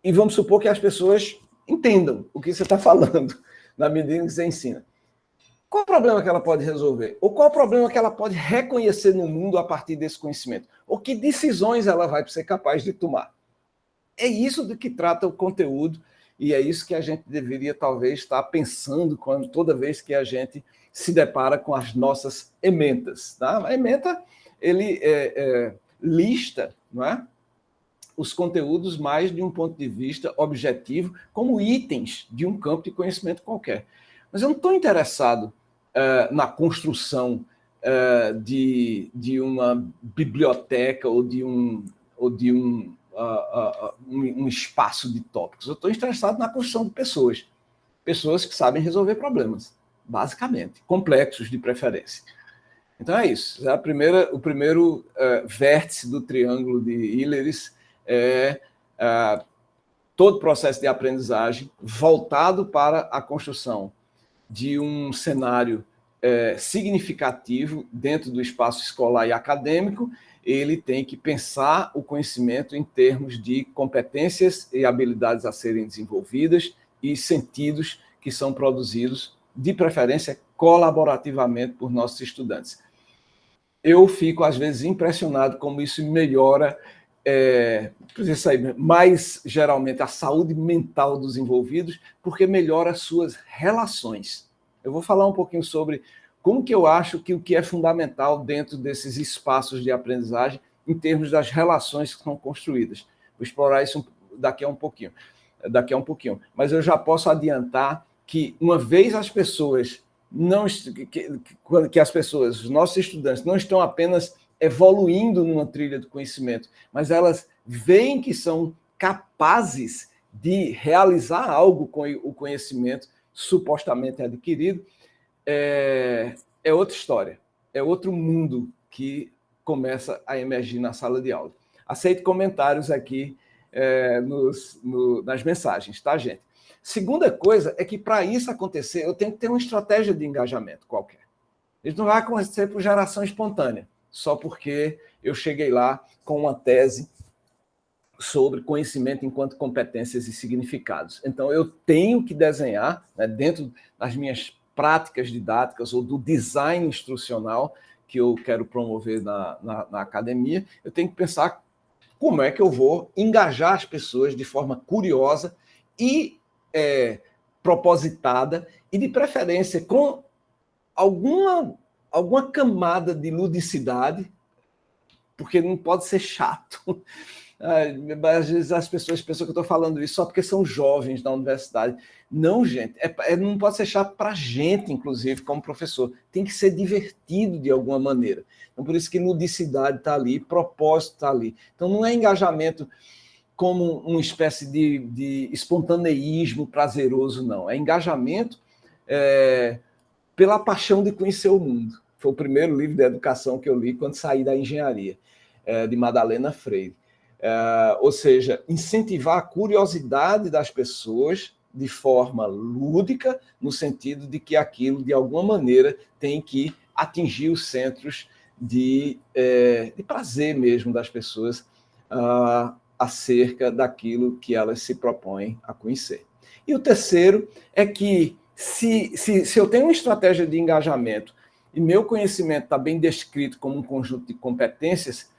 e vamos supor que as pessoas entendam o que você está falando, na medida que você ensina, qual o problema que ela pode resolver? Ou qual o problema que ela pode reconhecer no mundo a partir desse conhecimento? Ou que decisões ela vai ser capaz de tomar? É isso do que trata o conteúdo, e é isso que a gente deveria, talvez, estar pensando toda vez que a gente se depara com as nossas ementas. Tá? A ementa, ele lista, não é? Os conteúdos mais de um ponto de vista objetivo, como itens de um campo de conhecimento qualquer. Mas eu não estou interessado na construção de uma biblioteca ou de um espaço de tópicos. Eu estou interessado na construção de pessoas que sabem resolver problemas, basicamente, complexos de preferência. Então é isso. O primeiro vértice do triângulo de Hilleris é todo o processo de aprendizagem voltado para a construção de um cenário significativo dentro do espaço escolar e acadêmico. Ele tem que pensar o conhecimento em termos de competências e habilidades a serem desenvolvidas e sentidos que são produzidos, de preferência, colaborativamente por nossos estudantes. Eu fico, às vezes, impressionado como isso melhora, mais geralmente, a saúde mental dos envolvidos, porque melhora as suas relações. Eu vou falar um pouquinho sobre como que eu acho que o que é fundamental dentro desses espaços de aprendizagem, em termos das relações que são construídas. Vou explorar isso daqui a um pouquinho. Mas eu já posso adiantar que, uma vez as pessoas os nossos estudantes não estão apenas evoluindo numa trilha do conhecimento, mas elas veem que são capazes de realizar algo com o conhecimento supostamente adquirido, é outra história, é outro mundo que começa a emergir na sala de aula. Aceito comentários aqui nas mensagens, tá, gente? Segunda coisa é que, para isso acontecer, eu tenho que ter uma estratégia de engajamento qualquer. Isso não vai acontecer por geração espontânea, só porque eu cheguei lá com uma tese sobre conhecimento enquanto competências e significados. Então, eu tenho que desenhar, né, dentro das minhas práticas didáticas ou do design instrucional que eu quero promover na academia, eu tenho que pensar como é que eu vou engajar as pessoas de forma curiosa e propositada e, de preferência, com alguma camada de ludicidade, porque não pode ser chato. Às vezes as pessoas pensam que eu estou falando isso só porque são jovens da universidade. Não, gente, não pode ser chato para a gente, inclusive, como professor. Tem que ser divertido de alguma maneira. Então, por isso que ludicidade está ali, propósito está ali. Então, não é engajamento como uma espécie de espontaneísmo prazeroso, não. É engajamento pela paixão de conhecer o mundo. Foi o primeiro livro de educação que eu li quando saí da engenharia, de Madalena Freire. Ou seja, incentivar a curiosidade das pessoas de forma lúdica, no sentido de que aquilo, de alguma maneira, tem que atingir os centros de prazer mesmo das pessoas acerca daquilo que elas se propõem a conhecer. E o terceiro é que, se eu tenho uma estratégia de engajamento e meu conhecimento está bem descrito como um conjunto de competências,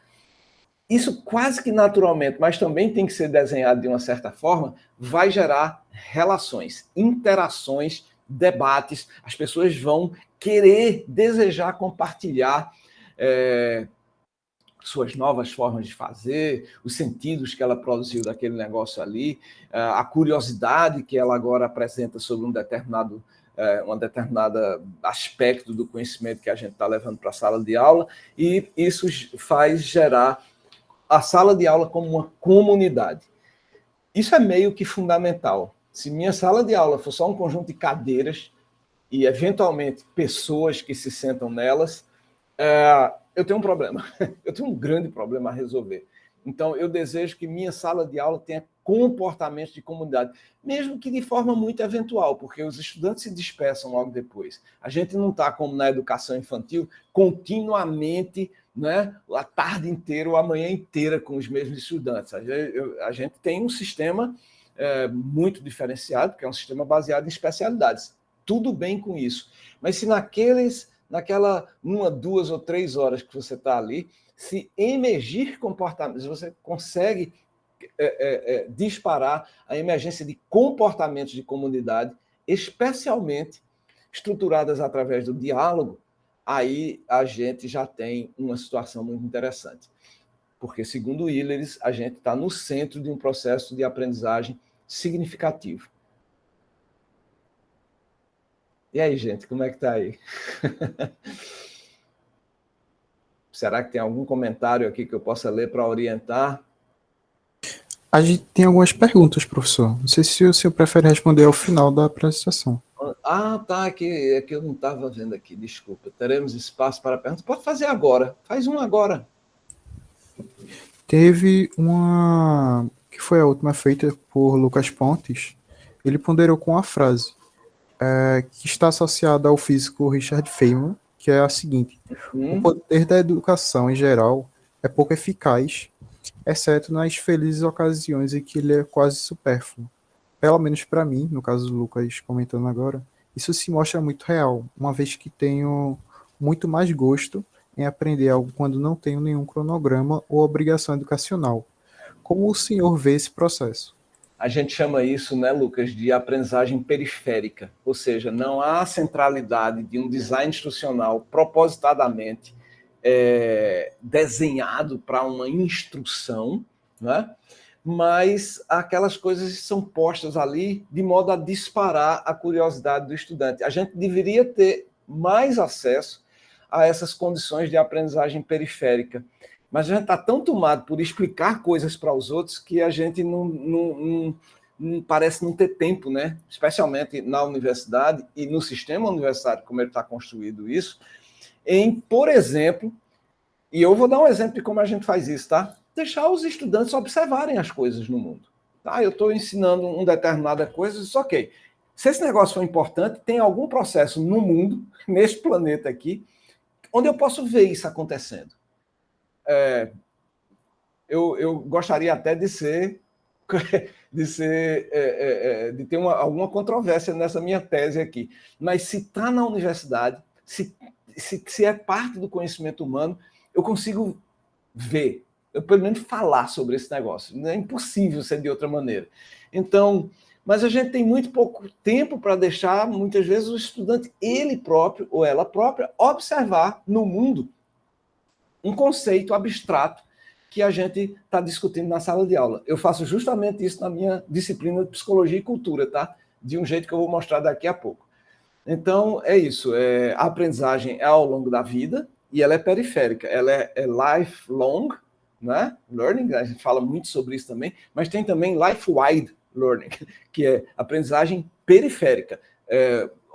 isso quase que naturalmente, mas também tem que ser desenhado de uma certa forma, vai gerar relações, interações, debates. As pessoas vão querer, desejar compartilhar suas novas formas de fazer, os sentidos que ela produziu daquele negócio ali, a curiosidade que ela agora apresenta sobre um determinado aspecto do conhecimento que a gente está levando para a sala de aula, e isso faz gerar a sala de aula como uma comunidade. Isso é meio que fundamental. Se minha sala de aula for só um conjunto de cadeiras e, eventualmente, pessoas que se sentam nelas, eu tenho um problema. Eu tenho um grande problema a resolver. Então, eu desejo que minha sala de aula tenha comportamentos de comunidade, mesmo que de forma muito eventual, porque os estudantes se dispersam logo depois. A gente não está, como na educação infantil, continuamente, né, a tarde inteira ou a manhã inteira com os mesmos estudantes. A gente tem um sistema muito diferenciado, que é um sistema baseado em especialidades. Tudo bem com isso. Mas se naquela 1, 2 ou 3 horas que você está ali, se emergir comportamentos, você consegue disparar a emergência de comportamentos de comunidade, especialmente estruturadas através do diálogo, aí a gente já tem uma situação muito interessante. Porque, segundo Hilleris, a gente está no centro de um processo de aprendizagem significativo. E aí, gente, como é que está aí? Será que tem algum comentário aqui que eu possa ler para orientar? A gente tem algumas perguntas, professor. Não sei se o senhor prefere responder ao final da apresentação. Ah, tá, é que eu não estava vendo aqui, desculpa. Teremos espaço para perguntas. Pode fazer agora, faz uma agora. Teve uma, que foi a última feita por Lucas Pontes. Ele ponderou com a frase que está associada ao físico Richard Feynman, que é a seguinte: o poder da educação em geral é pouco eficaz, exceto nas felizes ocasiões em que ele é quase supérfluo. Pelo menos para mim, no caso do Lucas comentando agora, isso se mostra muito real, uma vez que tenho muito mais gosto em aprender algo quando não tenho nenhum cronograma ou obrigação educacional. Como o senhor vê esse processo? A gente chama isso, né, Lucas, de aprendizagem periférica, ou seja, não há centralidade de um design instrucional propositadamente desenhado para uma instrução, né? Mas aquelas coisas são postas ali de modo a disparar a curiosidade do estudante. A gente deveria ter mais acesso a essas condições de aprendizagem periférica, mas a gente está tão tomado por explicar coisas para os outros que a gente não parece não ter tempo, né? Especialmente na universidade e no sistema universitário, como ele está construído isso, em, por exemplo, e eu vou dar um exemplo de como a gente faz isso, tá? Deixar os estudantes observarem as coisas no mundo. Tá? Eu estou ensinando uma determinada coisa, só que se esse negócio for importante, tem algum processo no mundo, nesse planeta aqui, onde eu posso ver isso acontecendo. Eu gostaria até de ter alguma controvérsia nessa minha tese aqui, mas se está na universidade, se é parte do conhecimento humano, eu consigo ver, eu pelo menos falar sobre esse negócio. Não é impossível ser de outra maneira. Então, mas a gente tem muito pouco tempo para deixar, muitas vezes, o estudante, ele próprio ou ela própria, observar no mundo um conceito abstrato que a gente está discutindo na sala de aula. Eu faço justamente isso na minha disciplina de Psicologia e Cultura, tá? De um jeito que eu vou mostrar daqui a pouco. Então, é isso. A aprendizagem é ao longo da vida e ela é periférica. Ela é lifelong, né? Learning, a gente fala muito sobre isso também, mas tem também life-wide learning, que é aprendizagem periférica.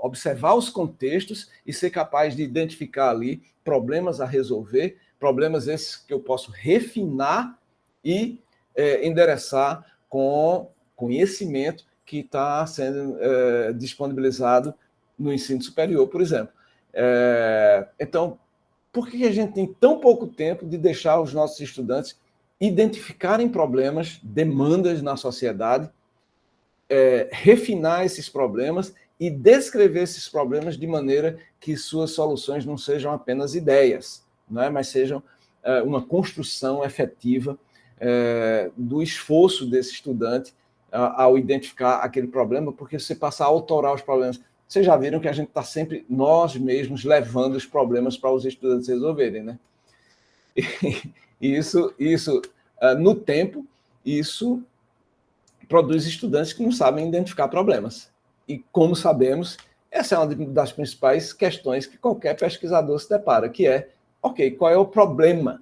Observar os contextos e ser capaz de identificar ali problemas a resolver, problemas esses que eu posso refinar e endereçar com conhecimento que está sendo disponibilizado no ensino superior, por exemplo. Então, por que a gente tem tão pouco tempo de deixar os nossos estudantes identificarem problemas, demandas na sociedade, refinar esses problemas e descrever esses problemas de maneira que suas soluções não sejam apenas ideias, né, mas sejam uma construção efetiva do esforço desse estudante ao identificar aquele problema, porque se passar a autorar os problemas, vocês já viram que a gente está sempre, nós mesmos, levando os problemas para os estudantes resolverem, né? E isso no tempo, isso produz estudantes que não sabem identificar problemas. E, como sabemos, essa é uma das principais questões que qualquer pesquisador se depara, que é, ok, qual é o problema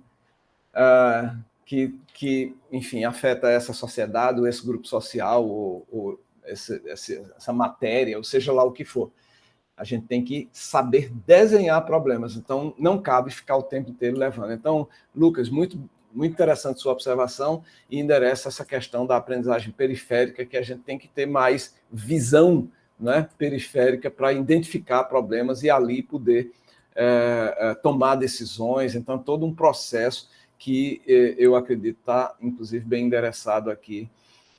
que, enfim, afeta essa sociedade, ou esse grupo social, ou essa matéria, ou seja lá o que for. A gente tem que saber desenhar problemas, então não cabe ficar o tempo inteiro levando. Então, Lucas, muito interessante sua observação e endereça essa questão da aprendizagem periférica, que a gente tem que ter mais visão, né, periférica para identificar problemas e ali poder tomar decisões. Então, todo um processo que eu acredito está, inclusive, bem endereçado aqui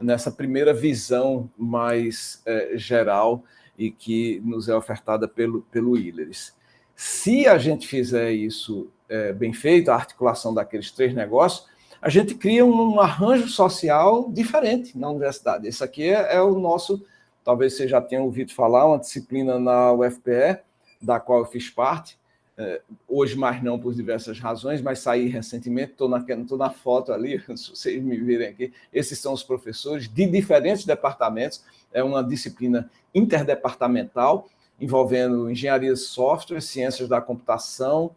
nessa primeira visão mais geral e que nos é ofertada pelo Hilleris. Se a gente fizer isso bem feito, a articulação daqueles 3 negócios, a gente cria um arranjo social diferente na universidade. Esse aqui é o nosso, talvez você já tenha ouvido falar, uma disciplina na UFPE, da qual eu fiz parte, hoje mais não por diversas razões, mas saí recentemente, estou na foto ali, se vocês me virem aqui, esses são os professores de diferentes departamentos, é uma disciplina interdepartamental, envolvendo engenharia de software, ciências da computação,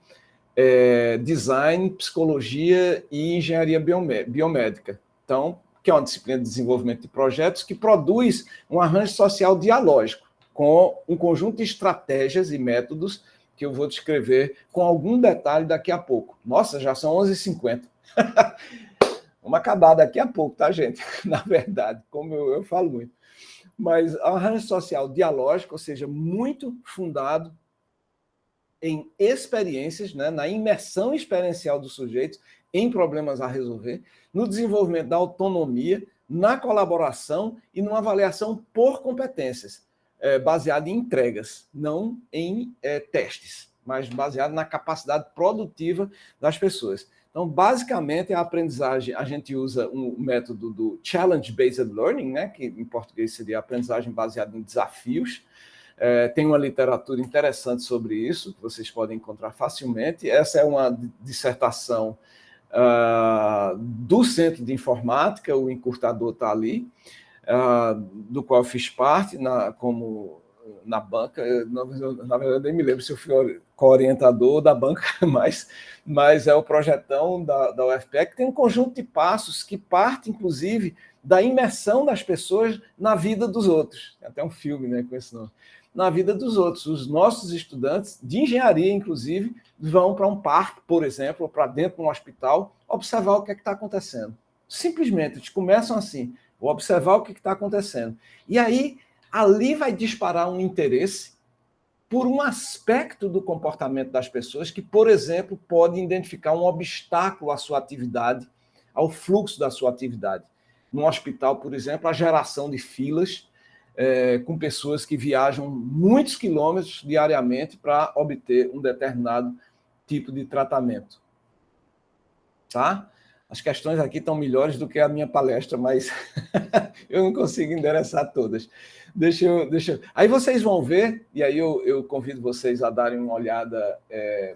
design, psicologia e engenharia biomédica. Então, que é uma disciplina de desenvolvimento de projetos que produz um arranjo social dialógico, com um conjunto de estratégias e métodos que eu vou descrever com algum detalhe daqui a pouco. Nossa, já são 11h50. Vamos acabar daqui a pouco, tá, gente? Na verdade, como eu falo muito. Mas arranjo social dialógico, ou seja, muito fundado em experiências, né, na imersão experiencial dos sujeitos em problemas a resolver, no desenvolvimento da autonomia, na colaboração e numa avaliação por competências, baseada em entregas, não em testes, mas baseado na capacidade produtiva das pessoas. Então, basicamente, a aprendizagem, a gente usa um método do Challenge-Based Learning, né, que em português seria a aprendizagem baseada em desafios. Tem uma literatura interessante sobre isso, que vocês podem encontrar facilmente. Essa é uma dissertação do Centro de Informática, o encurtador está ali, do qual eu fiz parte como na banca. Na verdade, eu nem me lembro se eu fui co-orientador da banca, mas é o projetão da UFPE, que tem um conjunto de passos que parte, inclusive, da imersão das pessoas na vida dos outros. Tem até um filme, né, com esse nome. Na vida dos outros. Os nossos estudantes, de engenharia, inclusive, vão para um parque, por exemplo, ou para dentro de um hospital, observar o que é que está acontecendo. Simplesmente, eles começam assim, vou observar o que está acontecendo. E aí, ali vai disparar um interesse por um aspecto do comportamento das pessoas que, por exemplo, pode identificar um obstáculo à sua atividade, ao fluxo da sua atividade. No hospital, por exemplo, a geração de filas com pessoas que viajam muitos quilômetros diariamente para obter um determinado tipo de tratamento. Tá? As questões aqui estão melhores do que a minha palestra, mas eu não consigo endereçar todas. Deixa eu... Aí vocês vão ver, e aí eu convido vocês a darem uma olhada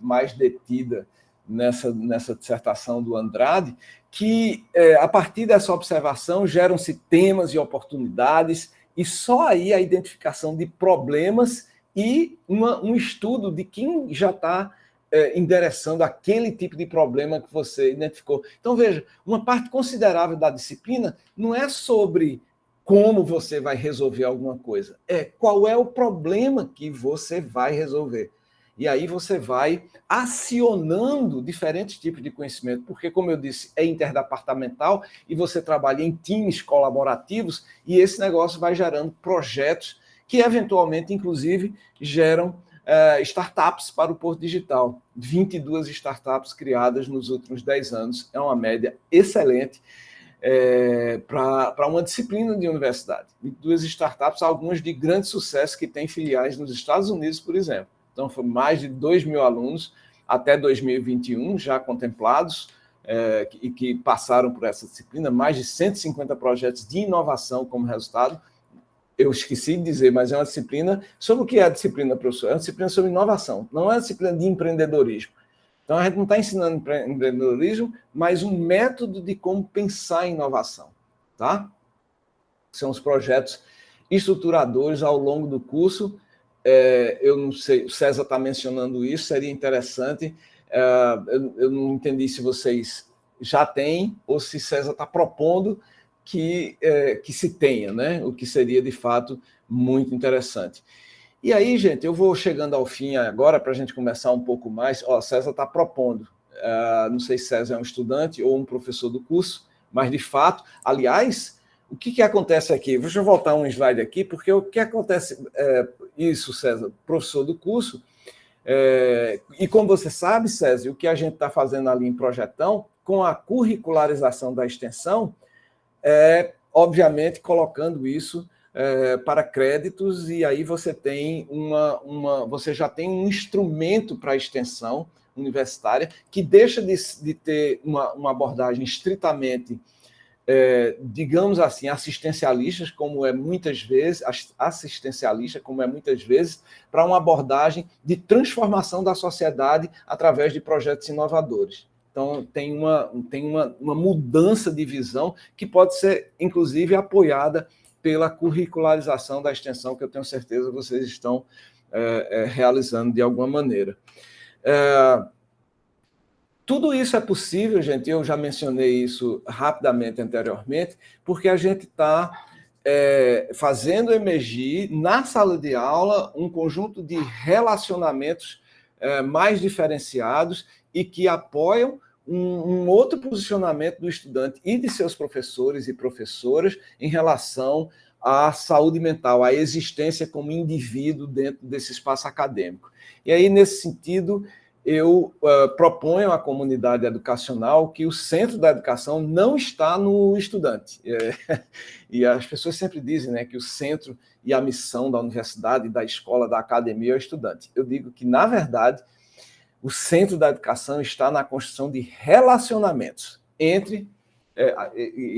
mais detida nessa dissertação do Andrade, que a partir dessa observação geram-se temas e oportunidades, e só aí a identificação de problemas e um estudo de quem já está endereçando aquele tipo de problema que você identificou. Então, veja, uma parte considerável da disciplina não é sobre como você vai resolver alguma coisa, é qual é o problema que você vai resolver. E aí você vai acionando diferentes tipos de conhecimento, porque, como eu disse, é interdepartamental e você trabalha em times colaborativos e esse negócio vai gerando projetos que, eventualmente, inclusive, geram startups para o Porto Digital. 22 startups criadas nos últimos 10 anos. É uma média excelente para uma disciplina de universidade. 22 startups, algumas de grande sucesso, que têm filiais nos Estados Unidos, por exemplo. Então, foram mais de 2.000 alunos até 2021 já contemplados e que passaram por essa disciplina, mais de 150 projetos de inovação como resultado. Eu esqueci de dizer, mas é uma disciplina... Sobre o que é a disciplina, professor? É uma disciplina sobre inovação, não é uma disciplina de empreendedorismo. Então, a gente não está ensinando empreendedorismo, mas um método de como pensar em inovação. Tá? São os projetos estruturadores ao longo do curso. Eu não sei, o César está mencionando isso, seria interessante. Eu não entendi se vocês já têm ou se César está propondo que se tenha, né? O que seria, de fato, muito interessante. E aí, gente, eu vou chegando ao fim agora para a gente começar um pouco mais. César está propondo. Não sei se César é um estudante ou um professor do curso, mas, de fato, aliás... O que acontece aqui? Deixa eu voltar um slide aqui, porque o que acontece... Isso, César, professor do curso. E como você sabe, César, o que a gente está fazendo ali em Projetão, com a curricularização da extensão, obviamente, colocando isso para créditos, e aí você tem você já tem um instrumento para a extensão universitária que deixa de ter uma abordagem estritamente... digamos assim, assistencialistas, como é muitas vezes, para uma abordagem de transformação da sociedade através de projetos inovadores. Então, tem uma mudança de visão que pode ser, inclusive, apoiada pela curricularização da extensão, que eu tenho certeza vocês estão realizando de alguma maneira. Tudo isso é possível, gente, eu já mencionei isso rapidamente anteriormente, porque a gente está fazendo emergir na sala de aula um conjunto de relacionamentos mais diferenciados e que apoiam um outro posicionamento do estudante e de seus professores e professoras em relação à saúde mental, à existência como indivíduo dentro desse espaço acadêmico. E aí, nesse sentido, eu proponho à comunidade educacional que o centro da educação não está no estudante. E as pessoas sempre dizem, né, que o centro e a missão da universidade, da escola, da academia é o estudante. Eu digo que, na verdade, o centro da educação está na construção de relacionamentos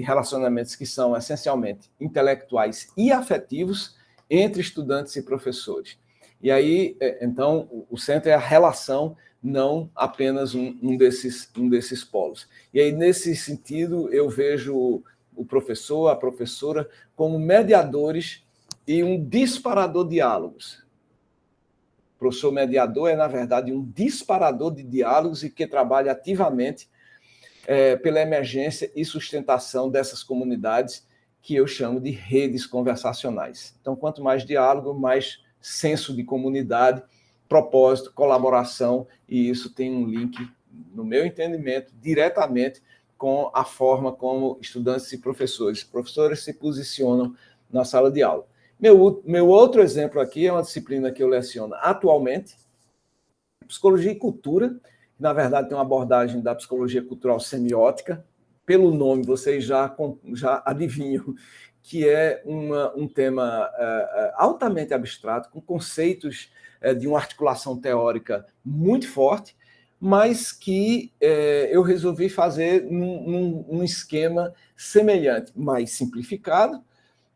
relacionamentos que são essencialmente intelectuais e afetivos entre estudantes e professores. E aí, então, o centro é a relação, não apenas um desses polos. E aí, nesse sentido, eu vejo o professor, a professora, como mediadores e um disparador de diálogos. O professor mediador é, na verdade, um disparador de diálogos e que trabalha ativamente pela emergência e sustentação dessas comunidades que eu chamo de redes conversacionais. Então, quanto mais diálogo, mais senso de comunidade, propósito, colaboração, e isso tem um link, no meu entendimento, diretamente com a forma como estudantes e professores se posicionam na sala de aula. Meu outro exemplo aqui é uma disciplina que eu leciono atualmente, Psicologia e Cultura, que, na verdade, tem uma abordagem da psicologia cultural semiótica. Pelo nome, vocês já adivinham que é um tema altamente abstrato, com conceitos de uma articulação teórica muito forte, mas que eu resolvi fazer num esquema semelhante, mais simplificado,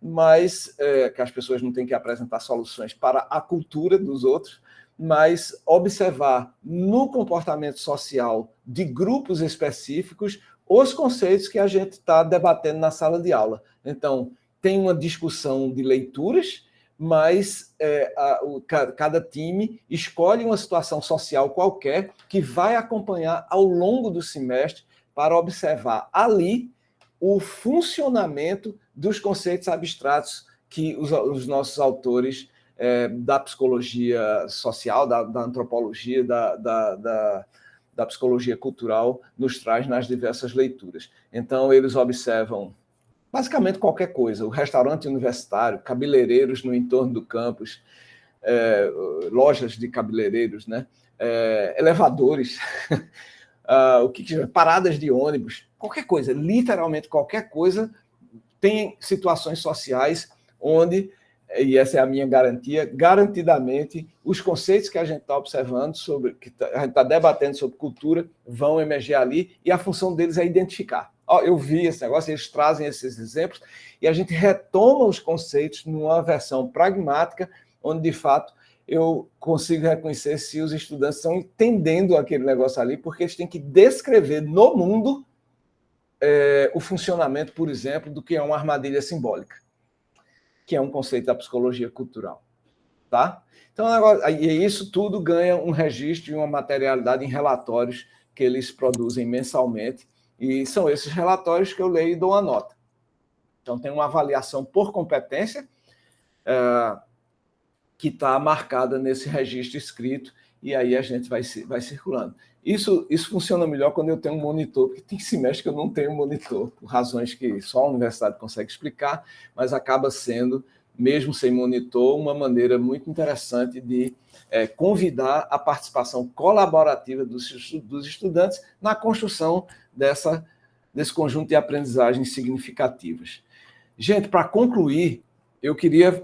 mas que as pessoas não têm que apresentar soluções para a cultura dos outros, mas observar no comportamento social de grupos específicos os conceitos que a gente está debatendo na sala de aula. Então, tem uma discussão de leituras, mas cada time escolhe uma situação social qualquer que vai acompanhar ao longo do semestre para observar ali o funcionamento dos conceitos abstratos que os nossos autores da psicologia social, da antropologia, da psicologia cultural nos traz nas diversas leituras. Então, eles observam basicamente qualquer coisa, o restaurante universitário, cabeleireiros no entorno do campus, lojas de cabeleireiros, né? Elevadores, paradas de ônibus, qualquer coisa, literalmente qualquer coisa, tem situações sociais onde, e essa é a minha garantia, garantidamente os conceitos que a gente está observando, que a gente está debatendo sobre cultura, vão emergir ali, e a função deles é identificar. Eu vi esse negócio, eles trazem esses exemplos, e a gente retoma os conceitos numa versão pragmática, onde, de fato, eu consigo reconhecer se os estudantes estão entendendo aquele negócio ali, porque eles têm que descrever no mundo o funcionamento, por exemplo, do que é uma armadilha simbólica, que é um conceito da psicologia cultural. Tá? Então, agora, e isso tudo ganha um registro e uma materialidade em relatórios que eles produzem mensalmente, e são esses relatórios que eu leio e dou uma nota. Então, tem uma avaliação por competência que está marcada nesse registro escrito, e aí a gente vai circulando. Isso funciona melhor quando eu tenho um monitor, porque tem semestre que eu não tenho monitor, por razões que só a universidade consegue explicar, mas acaba sendo, mesmo sem monitor, uma maneira muito interessante de convidar a participação colaborativa dos estudantes na construção desse conjunto de aprendizagens significativas. Gente, para concluir, eu queria...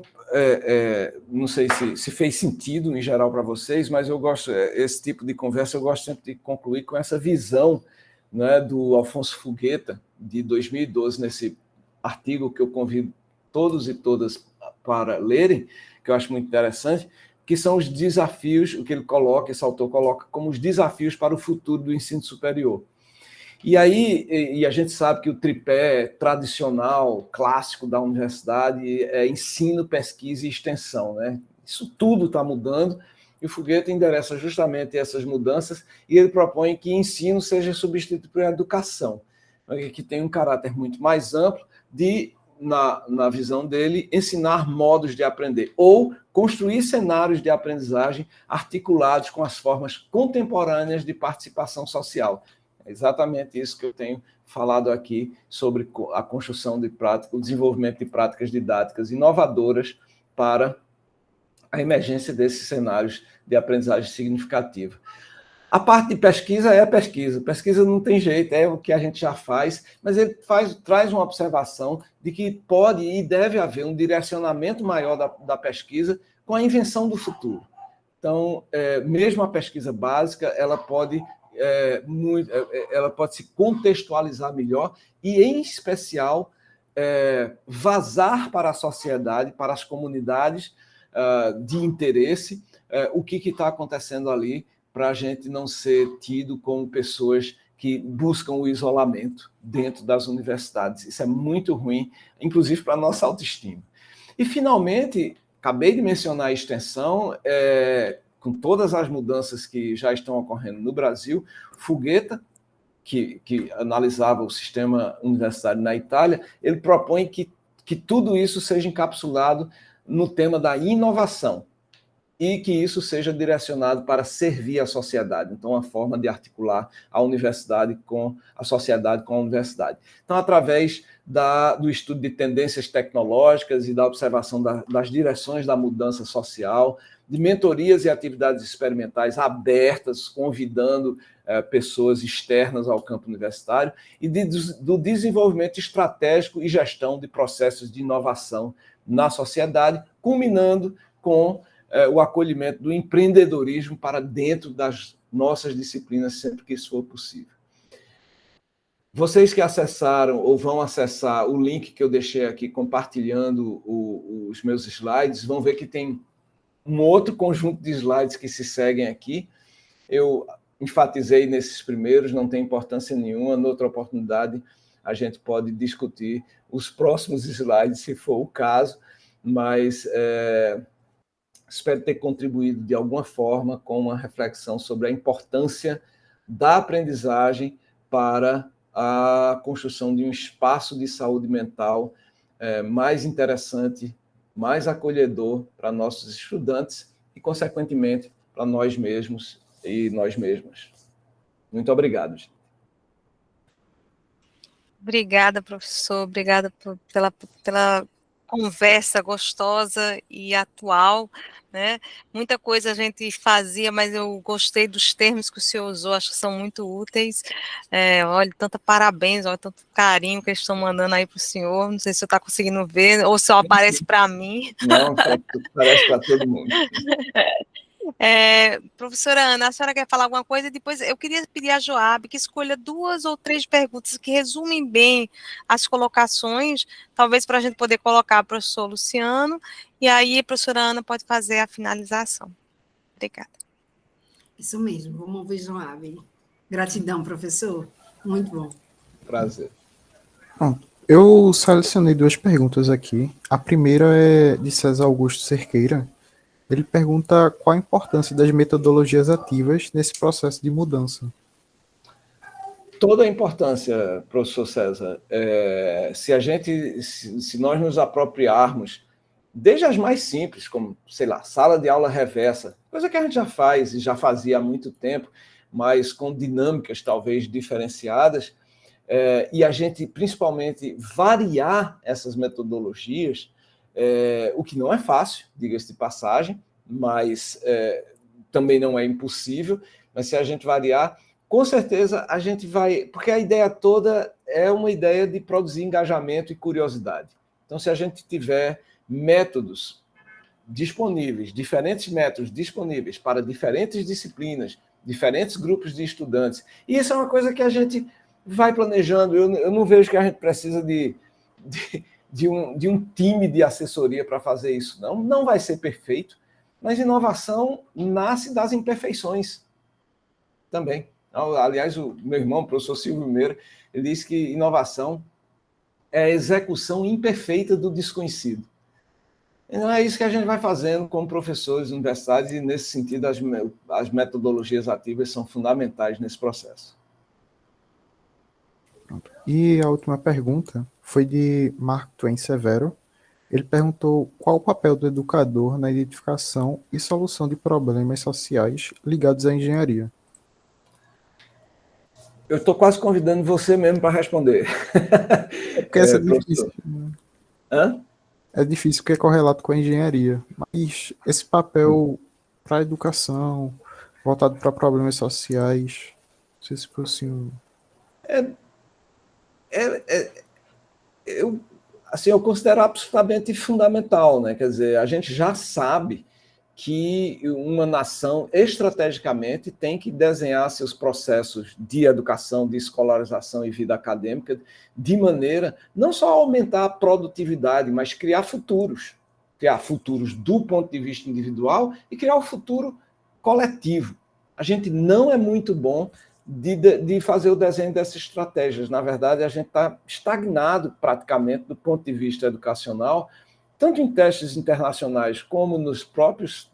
não sei se fez sentido em geral para vocês, mas eu gosto, esse tipo de conversa, eu gosto sempre de concluir com essa visão, né, do Alfonso Fugueta, de 2012, nesse artigo que eu convido todos e todas para lerem, que eu acho muito interessante, que são os desafios, o que ele coloca, esse autor coloca como os desafios para o futuro do ensino superior. E aí, a gente sabe que o tripé tradicional, clássico da universidade é ensino, pesquisa e extensão, né? Isso tudo está mudando, e o Fogueta endereça justamente essas mudanças, e ele propõe que ensino seja substituído por educação, que tem um caráter muito mais amplo de, na visão dele, ensinar modos de aprender, ou construir cenários de aprendizagem articulados com as formas contemporâneas de participação social. É exatamente isso que eu tenho falado aqui sobre a construção de práticas, o desenvolvimento de práticas didáticas inovadoras para a emergência desses cenários de aprendizagem significativa. A parte de pesquisa é a pesquisa. Pesquisa não tem jeito, é o que a gente já faz, mas ele traz uma observação de que pode e deve haver um direcionamento maior da pesquisa com a invenção do futuro. Então, mesmo a pesquisa básica, ela pode se contextualizar melhor e, em especial, vazar para a sociedade, para as comunidades de interesse, o que está acontecendo ali, para a gente não ser tido como pessoas que buscam o isolamento dentro das universidades. Isso é muito ruim, inclusive para a nossa autoestima. E, finalmente, acabei de mencionar a extensão, com todas as mudanças que já estão ocorrendo no Brasil. Fogueta, que analisava o sistema universitário na Itália, ele propõe que tudo isso seja encapsulado no tema da inovação, e que isso seja direcionado para servir a sociedade. Então, uma forma de articular a universidade com a sociedade com a universidade. Então, através do estudo de tendências tecnológicas e da observação das direções da mudança social, de mentorias e atividades experimentais abertas, convidando pessoas externas ao campo universitário, e do desenvolvimento estratégico e gestão de processos de inovação na sociedade, culminando com o acolhimento do empreendedorismo para dentro das nossas disciplinas, sempre que isso for possível. Vocês que acessaram ou vão acessar o link que eu deixei aqui compartilhando os meus slides, vão ver que tem um outro conjunto de slides que se seguem aqui. Eu enfatizei nesses primeiros, não tem importância nenhuma, noutra oportunidade a gente pode discutir os próximos slides, se for o caso, mas espero ter contribuído de alguma forma com uma reflexão sobre a importância da aprendizagem para a construção de um espaço de saúde mental mais interessante, mais acolhedor para nossos estudantes e, consequentemente, para nós mesmos e nós mesmas. Muito obrigado, gente. Obrigada, professor. Obrigada pela conversa gostosa e atual, né? Muita coisa a gente fazia, mas eu gostei dos termos que o senhor usou, acho que são muito úteis. Olha, tanto parabéns, olha, tanto carinho que eles estão mandando aí para o senhor. Não sei se o senhor está conseguindo ver, ou só aparece para mim. Não, parece para todo mundo. Professora Ana, a senhora quer falar alguma coisa? Depois eu queria pedir a Joab que escolha 2 ou 3 perguntas que resumem bem as colocações, talvez para a gente poder colocar para o professor Luciano, e aí a professora Ana pode fazer a finalização. Obrigada. Isso mesmo, vamos ouvir Joab. Gratidão, professor. Muito bom. Prazer. Pronto. Eu selecionei 2 perguntas aqui. A primeira é de César Augusto Cerqueira. Ele pergunta qual a importância das metodologias ativas nesse processo de mudança. Toda a importância, professor César. Se nós nos apropriarmos, desde as mais simples, como, sei lá, sala de aula reversa, coisa que a gente já faz e já fazia há muito tempo, mas com dinâmicas talvez diferenciadas, e a gente principalmente variar essas metodologias, o que não é fácil, diga-se de passagem, mas também não é impossível, mas se a gente variar, com certeza a gente vai... Porque a ideia toda é uma ideia de produzir engajamento e curiosidade. Então, se a gente tiver métodos disponíveis, diferentes métodos disponíveis para diferentes disciplinas, diferentes grupos de estudantes, e isso é uma coisa que a gente vai planejando. Eu não vejo que a gente precisa de um time de assessoria para fazer isso, não. Não vai ser perfeito, mas inovação nasce das imperfeições também. Aliás, o meu irmão, o professor Silvio Meira, ele disse que inovação é a execução imperfeita do desconhecido. Então, é isso que a gente vai fazendo como professores universitários, e, nesse sentido, as metodologias ativas são fundamentais nesse processo. Pronto. E a última pergunta foi de Mark Twain Severo. Ele perguntou qual o papel do educador na identificação e solução de problemas sociais ligados à engenharia. Eu estou quase convidando você mesmo para responder. Porque essa é difícil. Hã? É difícil porque é correlato com a engenharia. Mas esse papel para a educação, voltado para problemas sociais, não sei se fosse eu considero absolutamente fundamental, né? Quer dizer, a gente já sabe que uma nação, estrategicamente, tem que desenhar seus processos de educação, de escolarização e vida acadêmica de maneira não só a aumentar a produtividade, mas criar futuros do ponto de vista individual e criar o futuro coletivo. A gente não é muito bom de fazer o desenho dessas estratégias. Na verdade, a gente está estagnado praticamente do ponto de vista educacional, tanto em testes internacionais como nos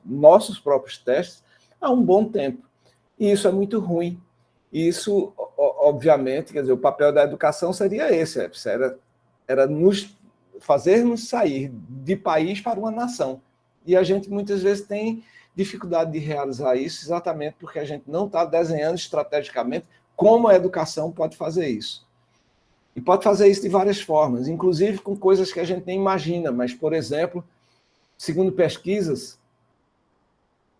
nossos próprios testes, há um bom tempo. E isso é muito ruim. Isso, obviamente, quer dizer, o papel da educação seria esse, era nos fazermos sair de país para uma nação. E a gente muitas vezes tem dificuldade de realizar isso exatamente porque a gente não está desenhando estrategicamente como a educação pode fazer isso. E pode fazer isso de várias formas, inclusive com coisas que a gente nem imagina, mas, por exemplo, segundo pesquisas,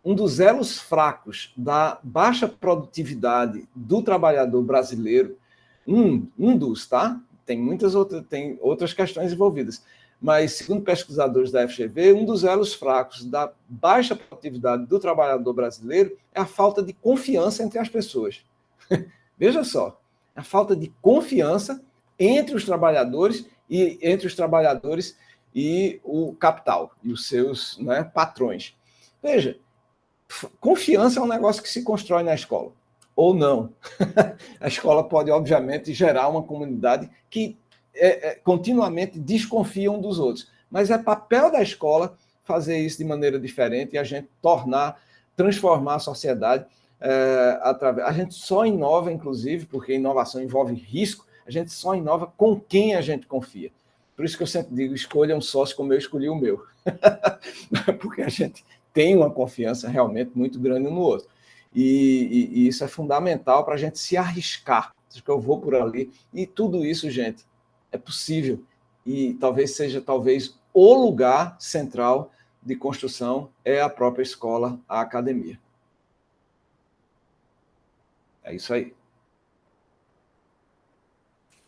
um dos elos fracos da baixa produtividade do trabalhador brasileiro, um dos, tá? Tem outras questões envolvidas, mas, segundo pesquisadores da FGV, um dos elos fracos da baixa produtividade do trabalhador brasileiro é a falta de confiança entre as pessoas. Veja só, a falta de confiança entre os trabalhadores e o capital, e os seus, né, patrões. Veja, confiança é um negócio que se constrói na escola, ou não. A escola pode, obviamente, gerar uma comunidade que continuamente desconfia um dos outros, mas é papel da escola fazer isso de maneira diferente e a gente transformar a sociedade através. A gente só inova, inclusive, porque inovação envolve risco, a gente só inova com quem a gente confia. Por isso que eu sempre digo, escolha um sócio como eu escolhi o meu. Porque a gente tem uma confiança realmente muito grande um no outro. E isso é fundamental para a gente se arriscar. Acho que eu vou por ali. E tudo isso, gente, é possível. E talvez seja o lugar central de construção é a própria escola, a academia. É isso aí.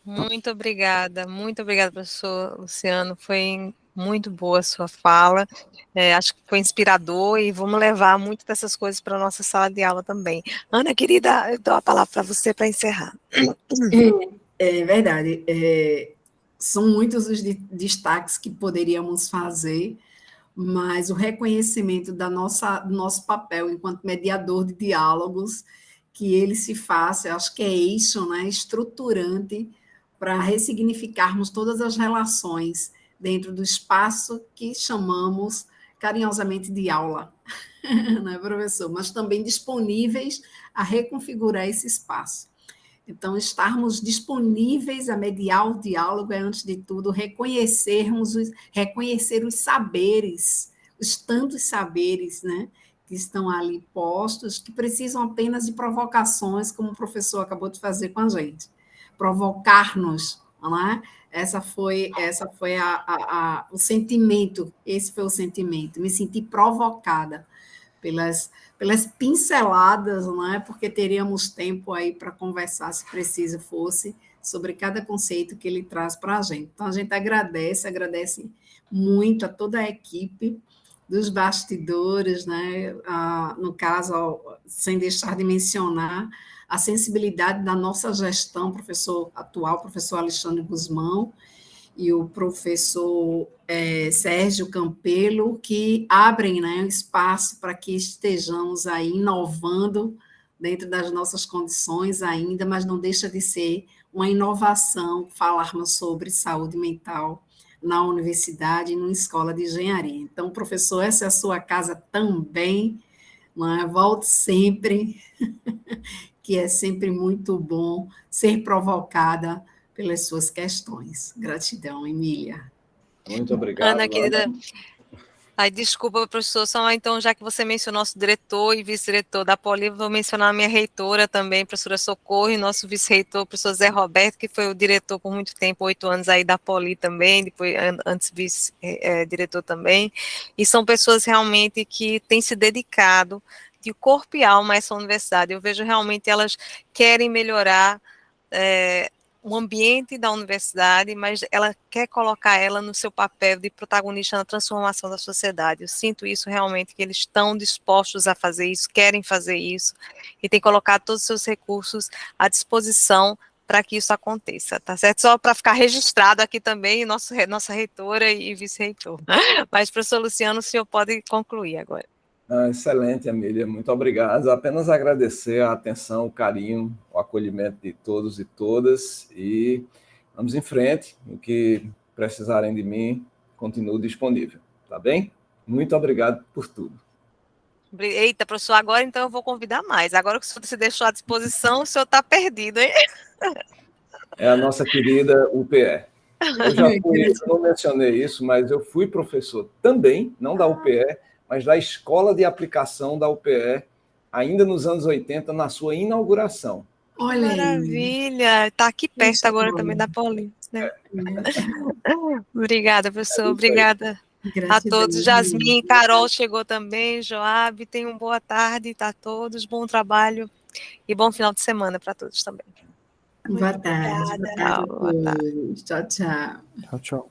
Muito obrigada, professor Luciano. Foi muito boa a sua fala. Acho que foi inspirador e vamos levar muito dessas coisas para a nossa sala de aula também. Ana, querida, eu dou a palavra para você para encerrar. É verdade. São muitos os destaques que poderíamos fazer, mas o reconhecimento do nosso papel enquanto mediador de diálogos, que ele se faça, eu acho que é eixo, né, estruturante para ressignificarmos todas as relações dentro do espaço que chamamos carinhosamente de aula, né, professor? Mas também disponíveis a reconfigurar esse espaço. Então, estarmos disponíveis a mediar o diálogo é, antes de tudo, reconhecer os saberes, os tantos saberes, né, que estão ali postos, que precisam apenas de provocações, como o professor acabou de fazer com a gente. Provocar-nos, não é? Essa foi o sentimento, esse foi o sentimento, me senti provocada pelas pinceladas, não é? Porque teríamos tempo aí para conversar, se preciso fosse, sobre cada conceito que ele traz para a gente. Então, a gente agradece muito a toda a equipe dos bastidores, né? No caso, sem deixar de mencionar a sensibilidade da nossa gestão, professor Alexandre Guzmão, e o professor Sérgio Campelo, que abrem, né, espaço para que estejamos aí inovando dentro das nossas condições ainda, mas não deixa de ser uma inovação falarmos sobre saúde mental na universidade e numa escola de engenharia. Então, professor, essa é a sua casa também, não é? Volte sempre, que é sempre muito bom ser provocada pelas suas questões. Gratidão, Emília. Muito obrigado, Ana, querida. Ai, desculpa, professor, só então, já que você mencionou nosso diretor e vice-diretor da Poli, vou mencionar a minha reitora também, professora Socorro, e nosso vice-reitor, professor Zé Roberto, que foi o diretor por muito tempo, 8 anos aí da Poli também, depois antes vice-diretor também, e são pessoas realmente que têm se dedicado de corpo e alma a essa universidade. Eu vejo realmente elas querem melhorar o ambiente da universidade, mas ela quer colocar ela no seu papel de protagonista na transformação da sociedade. Eu sinto isso realmente, que eles estão dispostos a fazer isso, querem fazer isso, e tem colocado todos os seus recursos à disposição para que isso aconteça, tá certo? Só para ficar registrado aqui também, nossa reitora e vice-reitor. Mas, professor Luciano, o senhor pode concluir agora. Excelente, Emília, muito obrigado. Apenas agradecer a atenção, o carinho, o acolhimento de todos e todas, e vamos em frente. O que precisarem de mim, continuo disponível, tá bem? Muito obrigado por tudo. Eita, professor, agora então eu vou convidar mais. Agora que o senhor se deixou à disposição, o senhor está perdido, hein? É a nossa querida UPE. Eu já fui, eu não mencionei isso, mas eu fui professor também, não da UPE, mas da Escola de Aplicação da UPE, ainda nos anos 80, na sua inauguração. Olha aí. Maravilha! Está aqui perto agora também da Paulina, né? Obrigada, professor. Obrigada a todos. Jasmin, Carol chegou também, Joab, tenham boa tarde a todos, bom trabalho e bom final de semana para todos também. Boa tarde. Boa tarde. Tchau, tchau. Tchau, tchau.